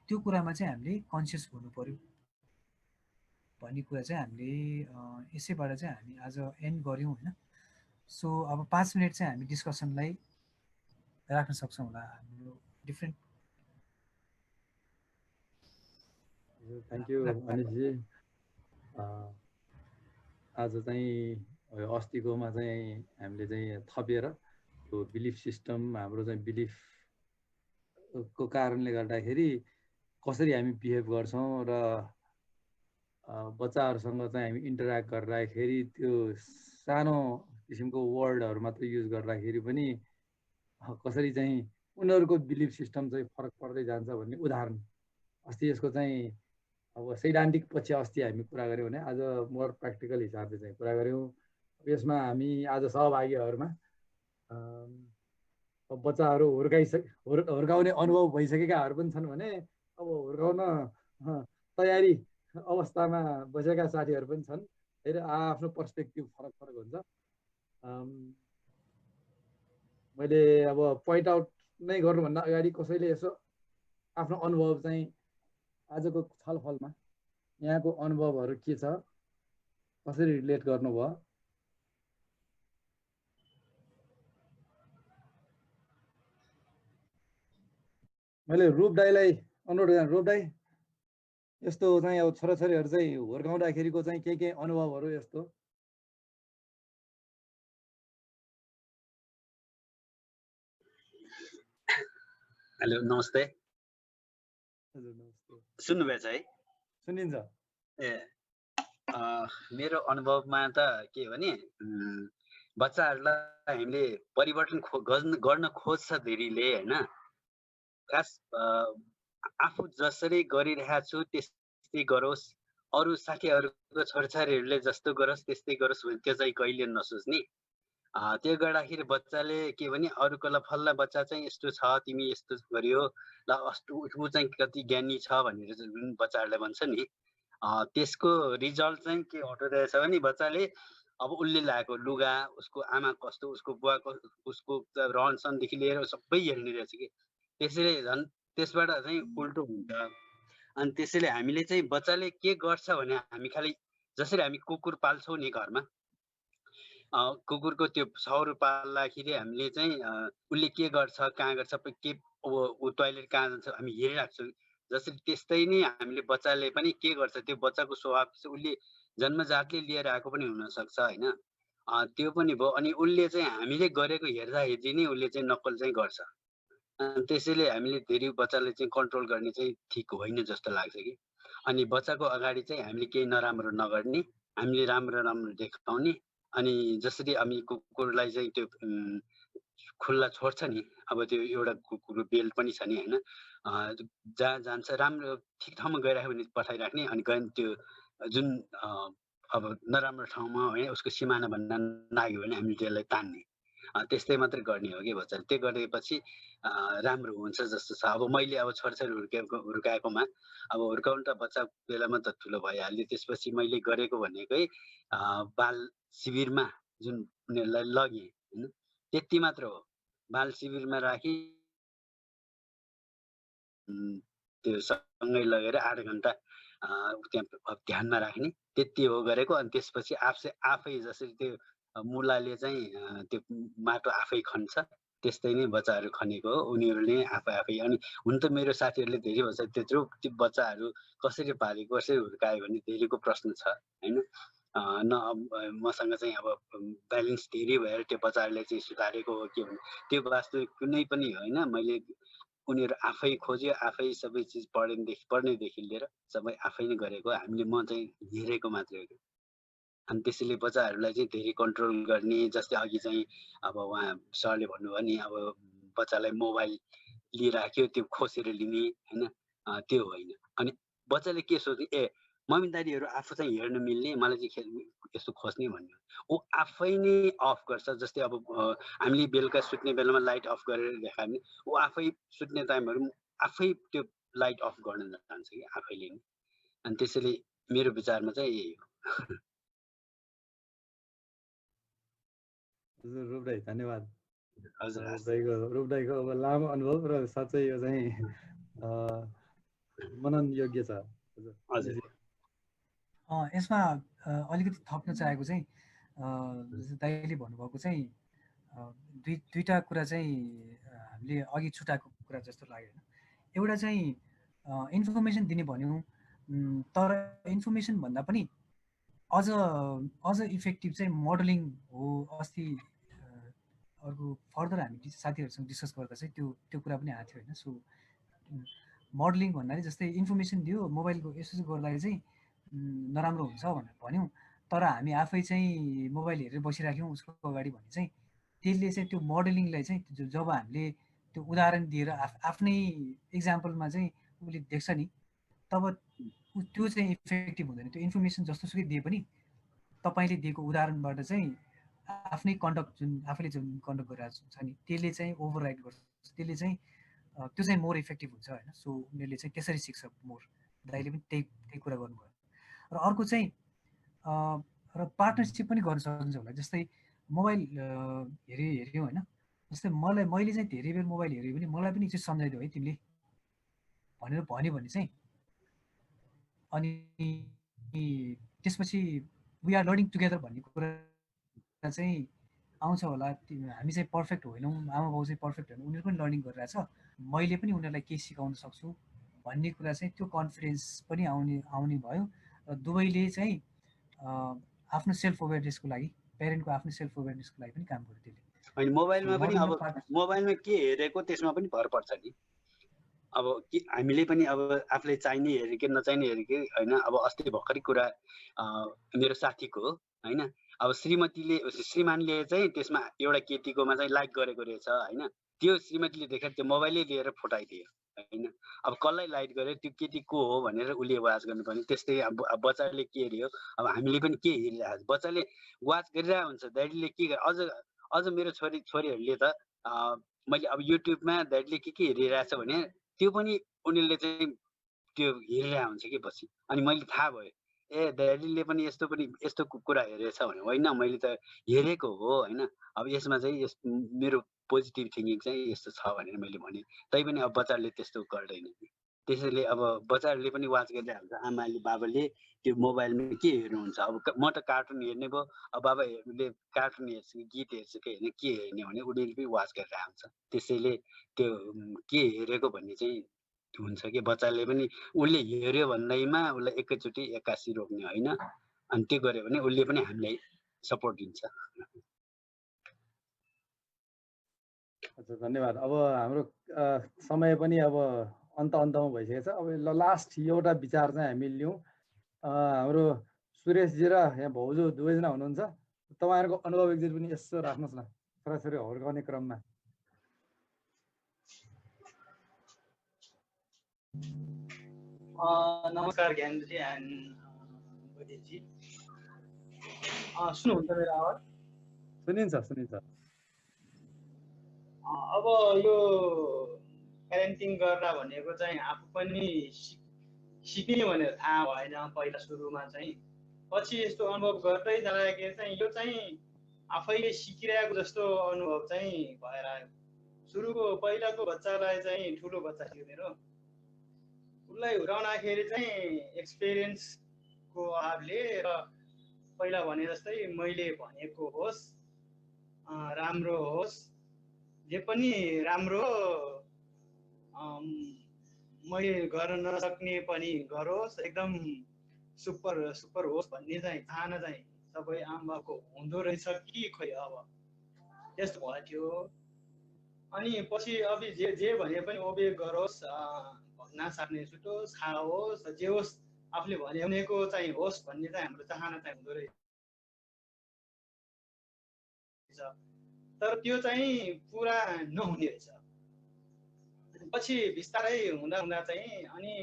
त्यो कुरामा चाहिँ हामीले कन्सियस हुनु पऱ्यो भन्ने कुरा चाहिँ हामीले यसैबाट चाहिँ हामी आज एन्ड गऱ्यौँ होइन। सो अब 5 मिनट चाहिँ हामी डिस्कसनलाई राख्न सक्छौँ होला हाम्रो डिफ्रेन्ट। Thank you अनिशजी। आज चाहिँ अस्तिकोमा चाहिँ हामीले चाहिँ थपेर त्यो बिलिफ सिस्टम हाम्रो चाहिँ बिलिफको कारणले गर्दाखेरि कसरी हामी बिहेभ गर्छौँ र बच्चाहरूसँग चाहिँ हामी इन्टरेक्ट गर्दाखेरि त्यो सानो किसिमको वर्डहरू मात्र युज गर्दाखेरि पनि कसरी चाहिँ उनीहरूको बिलिफ सिस्टम चाहिँ फरक पर्दै जान्छ भन्ने उदाहरण अस्ति यसको चाहिँ अब सैद्धान्तिक पछि अस्ति हामी कुरा गऱ्यौँ भने आज मोर प्र्याक्टिकल हिसाबले चाहिँ कुरा गऱ्यौँ। यसमा हामी आज सहभागीहरूमा बच्चाहरू हुर्काउने अनुभव भइसकेकाहरू पनि छन् भने अब हुर्काउन तयारी अवस्थामा बसेका साथीहरू पनि छन्। फेरि आफ्नो पर्सपेक्टिभ फरक हुन्छ। मैले अब पोइन्ट आउट नै गर्नुभन्दा अगाडि कसैले यसो आफ्नो अनुभव चाहिँ आजको छलफलमा यहाँको अनुभवहरू के छ, कसरी रिलेट गर्नुभयो? मैले रूप दाईलाई अनुरोध गरेँ, रूप दाई यस्तो चाहिँ अब छोराछोरीहरू चाहिँ हुर्काउँदाखेरिको चाहिँ के अनुभवहरू यस्तो? हेलो नमस्ते। हजुर नमस्ते। सुन्नुभएछ है? सुनिन्छ। मेरो अनुभवमा त के भने बच्चाहरूलाई हामीले परिवर्तन गर्न खोज्छ धेरैले होइन। खास आफू जसरी गरिरहेको छु त्यस्तै गरोस्, अरू साथीहरूको छोराछोरीहरूले जस्तो गरोस् त्यस्तै गरोस् भने त्यो चाहिँ कहिले नसोच्ने। त्यो गर्दाखेरि बच्चाले के भने अरूकोलाई फल्ला बच्चा चाहिँ यस्तो छ तिमी यस्तो गरियो ल ऊ चाहिँ कति ज्ञानी छ भनेर जुन बच्चाहरूले भन्छ नि, त्यसको रिजल्ट चाहिँ के हटाउँदैछ भने बच्चाले अब उसले लगाएको लुगा, उसको आमा कस्तो, उसको बुवा कस्तो, उसको रहनसहनदेखि लिएर सबै हेर्ने रहेछ कि। त्यसैले झन् त्यसबाट चाहिँ उल्टो हुन्छ। अनि त्यसैले हामीले चाहिँ बच्चाले के गर्छ भने हामी खालि जसरी हामी कुकुर पाल्छौँ नि घरमा, कुकुरको त्यो सौरो पाल्दाखेरि हामीले चाहिँ उसले के गर्छ कहाँ गर्छ के ऊ टोइलेट कहाँ जान्छ हामी हेरिरहेको छौँ। जसरी त्यस्तै नै हामीले बच्चाले पनि के गर्छ त्यो बच्चाको स्वभाव उसले जन्मजातले लिएर आएको पनि हुनसक्छ होइन। त्यो पनि भयो। अनि उसले चाहिँ हामीले गरेको हेर्दाखेरि नै उसले चाहिँ नक्कल चाहिँ गर्छ। त्यसैले हामीले धेरै बच्चाले चाहिँ कन्ट्रोल गर्ने चाहिँ ठिक होइन जस्तो लाग्छ कि। अनि बच्चाको अगाडि चाहिँ हामीले केही नराम्रो नगर्ने, हामीले राम्रो राम्रो देखाउने। अनि जसरी हामी कुकुरलाई चाहिँ त्यो खुल्ला छोड्छ नि, अब त्यो एउटा कुकुरको बेल्ट पनि छ नि होइन, जहाँ जान्छ राम्रो ठिक ठाउँमा गइराख्यो भने पठाइराख्ने। अनि गयो त्यो जुन अब नराम्रो ठाउँमा होइन उसको सिमाना भन्न लाग्यो भने हामीले त्यसलाई तान्ने, त्यस्तै मात्रै गर्ने हो कि बच्चाले। त्यो गरेपछि राम्रो हुन्छ जस्तो छ। अब मैले अब छोरछोरी हुर्काएकोमा अब हुर्काउनु त बच्चा बेलामा त ठुलो भइहाल्यो। त्यसपछि मैले गरेको भनेकै बाल शिविरमा जुन उनीहरूलाई लगेँ होइन, त्यति मात्र हो। बाल शिविरमा राखी त्यो सँगै लगेर 8 घन्टा त्यहाँ ध्यानमा राख्ने, त्यति हो गरेको। अनि त्यसपछि आफै जसरी त्यो मुलाले चाहिँ त्यो माटो आफै खन्छ त्यस्तै नै बच्चाहरू खनेको हो। उनीहरूले आफै अनि हुन त मेरो साथीहरूले धेरै भन्छ त्यत्रो त्यो बच्चाहरू कसरी पालेको कसरी हुर्कायो भने धेरैको प्रश्न छ होइन। मसँग चाहिँ अब ब्यालेन्स धेरै भएर त्यो बच्चाहरूले चाहिँ सुधारेको हो कि भने त्यो वास्तव कुनै पनि होइन। मैले उनीहरू आफै खोज्यो, आफै सबै चिज पढ्नेदेखि लिएर सबै आफै नै गरेको। हामीले म चाहिँ हेरेको मात्रै हो। अनि त्यसैले बच्चाहरूलाई चाहिँ धेरै कन्ट्रोल गर्ने, जस्तै अघि चाहिँ अब उहाँ सरले भन्नुभयो नि अब बच्चालाई मोबाइल लिइराख्यो त्यो खोसेर लिने होइन, त्यो होइन। अनि बच्चाले के सोच्ने, मम्मी दाडीहरू आफू चाहिँ हेर्न मिल्ने, मलाई चाहिँ यस्तो खोज्ने भन्ने, ऊ आफै नै अफ गर्छ। जस्तै अब हामीले बेलुका सुत्ने बेलामा लाइट अफ गरेर देखायो भने ऊ आफै सुत्ने टाइमहरू आफै त्यो लाइट अफ गर्न जान्छ कि आफैले नै। अनि त्यसैले मेरो विचारमा चाहिँ यही हो। हजुर रूप दाइ धन्यवाद। हजुर रूप दाइको अब लामो अनुभव र साँच्चै यो चाहिँ मनन योग्य छ। हजुर यसमा अलिकति थप्न चाहेको चाहिँ दाइले भन्नुभएको चाहिँ दुईटा कुरा चाहिँ हामीले अघि छुटाएको कुरा जस्तो लाग्यो होइन। एउटा चाहिँ इन्फर्मेसन दिने भन्यौँ, तर इन्फर्मेसन भन्दा पनि अझ इफेक्टिभ चाहिँ मोडलिङ हो। अस्ति अर्को फर्दर हामी साथीहरूसँग डिस्कस गर्दा चाहिँ त्यो कुरा पनि आएको थियो होइन। सो मोडलिङ भन्नाले जस्तै इन्फर्मेसन दियो मोबाइलको यसो गर्दाखेरि चाहिँ नराम्रो हुन्छ भनेर भन्यौँ, तर हामी आफै चाहिँ मोबाइल हेरेर बसिराख्यौँ उसको अगाडि भने चाहिँ त्यसले चाहिँ त्यो मोडलिङलाई चाहिँ जब हामीले त्यो उदाहरण दिएर आफ्नै इक्जाम्पलमा चाहिँ उसले देख्छ नि, तब त्यो चाहिँ इफेक्टिभ हुँदैन। त्यो इन्फर्मेसन जस्तोसुकै दिए पनि तपाईँले दिएको उदाहरणबाट चाहिँ आफ्नै कन्डक्ट जुन आफूले जुन कन्डक्ट गरिरहेको छ नि त्यसले चाहिँ ओभरराइड गर्छ, त्यसले चाहिँ त्यो चाहिँ मोर इफेक्टिभ हुन्छ होइन। सो उनीहरूले चाहिँ त्यसरी सिक्छ मोर। दाइले पनि त्यही कुरा गर्नुभयो। र अर्को चाहिँ र पार्टनरसिप पनि गर्न सकिन्छ होला। जस्तै मोबाइल हेऱ्यौँ होइन, जस्तै मैले चाहिँ धेरै बेर मोबाइल हेऱ्यो भने मलाई पनि चाहिँ सम्झाइदियो है तिमीले भनेर भन्यो भने चाहिँ, अनि त्यसपछि वी आर लर्निङ टुगेदर भन्ने कुरा चाहिँ आउँछ होला। हामी चाहिँ पर्फेक्ट होइनौँ, आमा बाउ चाहिँ पर्फेक्ट होइन, उनीहरू पनि लर्निङ गरिरहेछ, मैले पनि उनीहरूलाई केही सिकाउन सक्छु भन्ने कुरा चाहिँ त्यो कन्फिडेन्स पनि आउने भयो। र दुवैले चाहिँ आफ्नो सेल्फ अवेरनेसको लागि, पेरेन्टको आफ्नो सेल्फ अवेरनेसको लागि पनि काम गर्यो त्यसले। अनि मोबाइलमा पनि अब मोबाइलमा के हेरेको त्यसमा पनि भर पर्छ नि। अब हामीले पनि अब आफूले चाहिने हेऱ्यो कि नचाहिने हेऱ्यो कि होइन। अब अस्ति भर्खरै कुरा मेरो साथीको हो होइन। अब श्रीमानले चाहिँ त्यसमा एउटा केटीकोमा चाहिँ लाइक गरेको रहेछ होइन। त्यो श्रीमतीले देखेर त्यो मोबाइलै लिएर फुटाइदियो होइन। अब कसलाई लाइक गर्यो त्यो केटी को हो भनेर उसले वाच गर्नुपर्ने। त्यस्तै अब बच्चाले के हेऱ्यो, अब हामीले पनि के हेरिरहेको छ। बच्चाले वाच गरिरहेको हुन्छ, ड्याडीले के अझ मेरो छोरीहरूले त मैले अब युट्युबमा ड्याडीले के हेरिरहेछ भने त्यो पनि उनीहरूले चाहिँ त्यो हेरिरहेको हुन्छ कि पछि। अनि मैले थाहा भयो ड्याडीले पनि यस्तो कुरा हेरेछ भने होइन, मैले त हेरेको हो होइन। अब यसमा चाहिँ मेरो पोजिटिभ थिङ्किङ चाहिँ यस्तो छ भनेर मैले भने, तैपनि अब बच्चाले त्यस्तो गर्दैन। त्यसैले अब बच्चाहरूले पनि वाच गर्दै हाल्छ। आमाले बाबाले त्यो मोबाइलमा के हेर्नुहुन्छ, अब म त कार्टुन हेर्ने भयो, अब बाबाहरूले कार्टुन हेर्छ कि गीत हेर्छ कि होइन के हेर्ने भने उनीहरूले पनि वाच गरेर आउँछ। त्यसैले त्यो के हेरेको भन्ने चाहिँ हुन्छ कि बच्चाले पनि उसले हेऱ्यो भन्दैमा उसलाई एकैचोटि 81 रोक्ने होइन, अनि त्यो गर्यो भने उसले पनि हामीलाई सपोर्ट दिन्छ। अच्छा धन्यवाद। अब हाम्रो समय पनि अब अन्तमा भइसकेको छ। अब लास्ट एउटा विचार चाहिँ हामी लियौँ। हाम्रो सुरेशजी र यहाँ भाउजू दुवैजना हुनुहुन्छ, तपाईँहरूको अनुभव एकचोटि पनि यसो राख्नुहोस् न छोराछोरी हुर्काउने क्रममा। नमस्कार ज्ञानजी एन्ड बजेजी, सुन्नुहुन्छ मेरो आवाज? सुनिन्छ। अब यो प्यारेन्टिङ गर्दा भनेको चाहिँ आफू पनि सिक्ने भनेर थाहा भएन पहिला सुरुमा चाहिँ। पछि यस्तो अनुभव गर्दै जाँदाखेरि चाहिँ यो चाहिँ आफैले सिकिरहेको जस्तो अनुभव चाहिँ भएर आयो। सुरुको पहिलाको बच्चालाई चाहिँ ठुलो बच्चा थियो मेरो, उसलाई हुर्काउँदाखेरि चाहिँ एक्सपिरियन्सको अभावले र पहिला भने जस्तै मैले भनेको होस् राम्रो होस् जे पनि राम्रो मैले गर्न नसक्ने पनि गरोस् एकदम सुपर होस् भन्ने चाहिँ चाहना चाहिँ सबै आमाको हुँदो रहेछ कि खोइ अब त्यस्तो भएको थियो। अनि पछि अब जे भने पनि ओबे गरोस्, नासार्ने छुटोस् खाओस् जे होस् आफूले भनेको चाहिँ होस् भन्ने चाहिँ हाम्रो चाहना चाहिँ हुँदो रहेछ। तर त्यो चाहिँ पुरा नहुने रहेछ। पछि बिस्तारै हुँदा चाहिँ अनि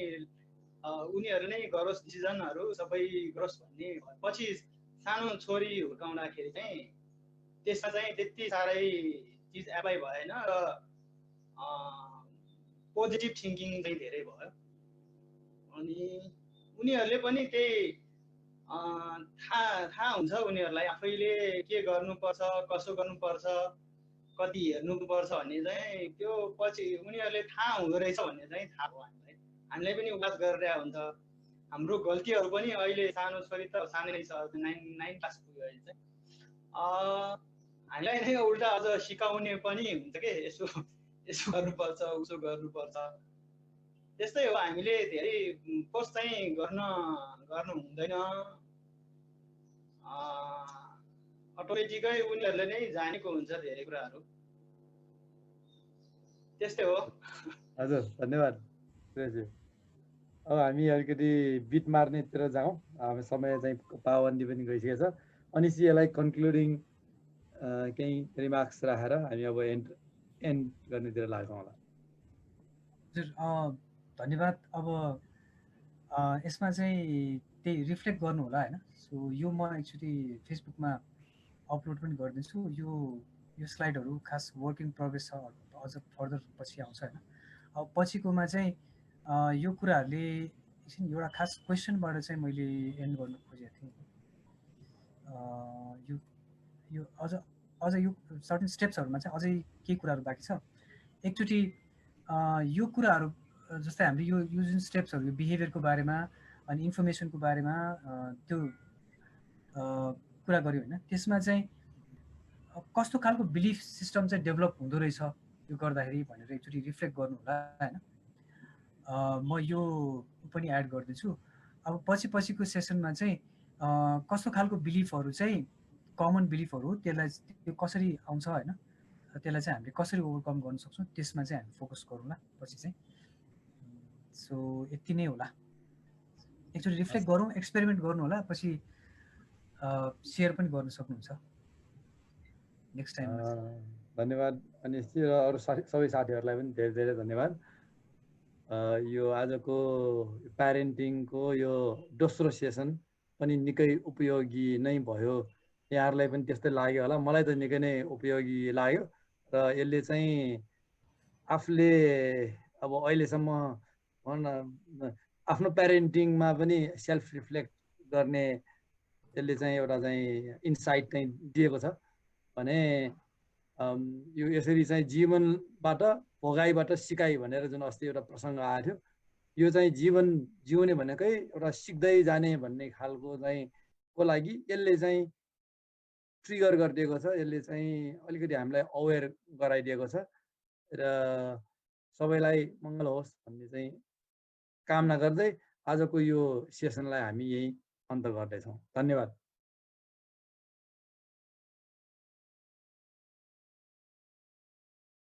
उनीहरू नै गरोस् डिसिजनहरू सबै गरोस् भन्ने पछि सानो छोरी हुर्काउँदाखेरि चाहिँ त्यसमा चाहिँ त्यति साह्रै चिज एप्लाई भएन र पोजिटिभ थिङ्किङ चाहिँ धेरै भयो। अनि उनीहरूले पनि त्यही थाहा हुन्छ उनीहरूलाई आफैले के गर्नुपर्छ कसो गर्नुपर्छ कति हेर्नुपर्छ भन्ने चाहिँ त्यो पछि उनीहरूले थाहा हुँदो रहेछ भन्ने चाहिँ थाहा भयो हामीलाई पनि वाच गरिरहेको हुन्छ। हाम्रो गल्तीहरू पनि अहिले सानो छोरी त सानै नै छ, 9 क्लास पुग्यो अहिले चाहिँ, हामीलाई नै उल्टा अझ सिकाउने पनि हुन्छ कि यसो गर्नुपर्छ उसो गर्नुपर्छ। त्यस्तै हो, हामीले धेरै फोर्स चाहिँ गर्नु हुँदैन, अटोमेटिकै उनीहरूले नै जानेको हुन्छ धेरै कुराहरू। त्यस्तै हो। हजुर धन्यवाद सुरेशजी। अब हामी अलिकति बिट मार्नेतिर जाउँ, अब समय चाहिँ पाबन्दी पनि गइसकेको छ। अनि यसलाई कन्क्लुडिङ केही रिमार्क्स राखेर हामी अब एन्ड गर्नेतिर लाग्छौँ होला। हजुर धन्यवाद। अब यसमा चाहिँ त्यही रिफ्लेक्ट गर्नु होला होइन। सो यो म एक्चुअली फेसबुकमा अपलोड पनि गरिदिन्छु। यो स्लाइडहरू खास वर्क इन प्रोग्रेस छ, अझ फर्दर पछि आउँछ होइन। अब पछिकोमा चाहिँ यो कुराहरूले एकछिन एउटा खास क्वेसनबाट चाहिँ मैले एन्ड गर्नु खोजेको थिएँ। यो अझ यो सर्टेन स्टेप्सहरूमा चाहिँ अझै केही कुराहरू बाँकी छ। एकचोटि यो कुराहरू जस्तै हामीले यो जुन स्टेप्सहरू यो बिहेभियरको बारेमा अनि इन्फर्मेसनको बारेमा त्यो कुरा गऱ्यो होइन, त्यसमा चाहिँ कस्तो खालको बिलिफ सिस्टम चाहिँ डेभलप हुँदो रहेछ यो गर्दाखेरि भनेर एकचोटि रिफ्लेक्ट गर्नु होला होइन। म यो पनि एड गरिदिन्छु। अब पछिको सेसनमा चाहिँ कस्तो खालको बिलिफहरू चाहिँ कमन बिलिफहरू हो त्यसलाई त्यो कसरी आउँछ होइन, त्यसलाई चाहिँ हामीले कसरी ओभरकम गर्न सक्छौँ त्यसमा चाहिँ हामी फोकस गरौँला पछि चाहिँ। सो यति नै होला। एकचोटि रिफ्लेक्ट गरौँ, एक्सपेरिमेन्ट गर्नु होला, पछि सेयर पनि गर्न सक्नुहुन्छ नेक्स्ट टाइम। धन्यवाद अनिश जी र अरू सबै साथीहरूलाई पनि धेरै धेरै धन्यवाद। यो आजको प्यारेन्टिङको यो दोस्रो सेसन पनि निकै उपयोगी नै भयो। यहाँहरूलाई पनि त्यस्तै लाग्यो होला, मलाई त निकै नै उपयोगी लाग्यो। र यसले चाहिँ आफूले अब अहिलेसम्म आफ्नो प्यारेन्टिङमा पनि सेल्फ रिफ्लेक्ट गर्ने यसले चाहिँ एउटा चाहिँ इन्साइट चाहिँ दिएको छ भने यो यसरी चाहिँ जीवनबाट भोगाइबाट सिकाइ भनेर जुन अस्ति एउटा प्रसङ्ग आएको थियो यो चाहिँ जीवन जिउने भनेकै एउटा सिक्दै जाने भन्ने खालको चाहिँ को लागि यसले चाहिँ ट्रिगर गरिदिएको छ, यसले चाहिँ अलिकति हामीलाई अवेर गराइदिएको छ र सबैलाई मङ्गल होस् भन्ने चाहिँ कामना गर्दै आजको यो सेसनलाई हामी यही अन्त गर्दैछौँ। धन्यवाद।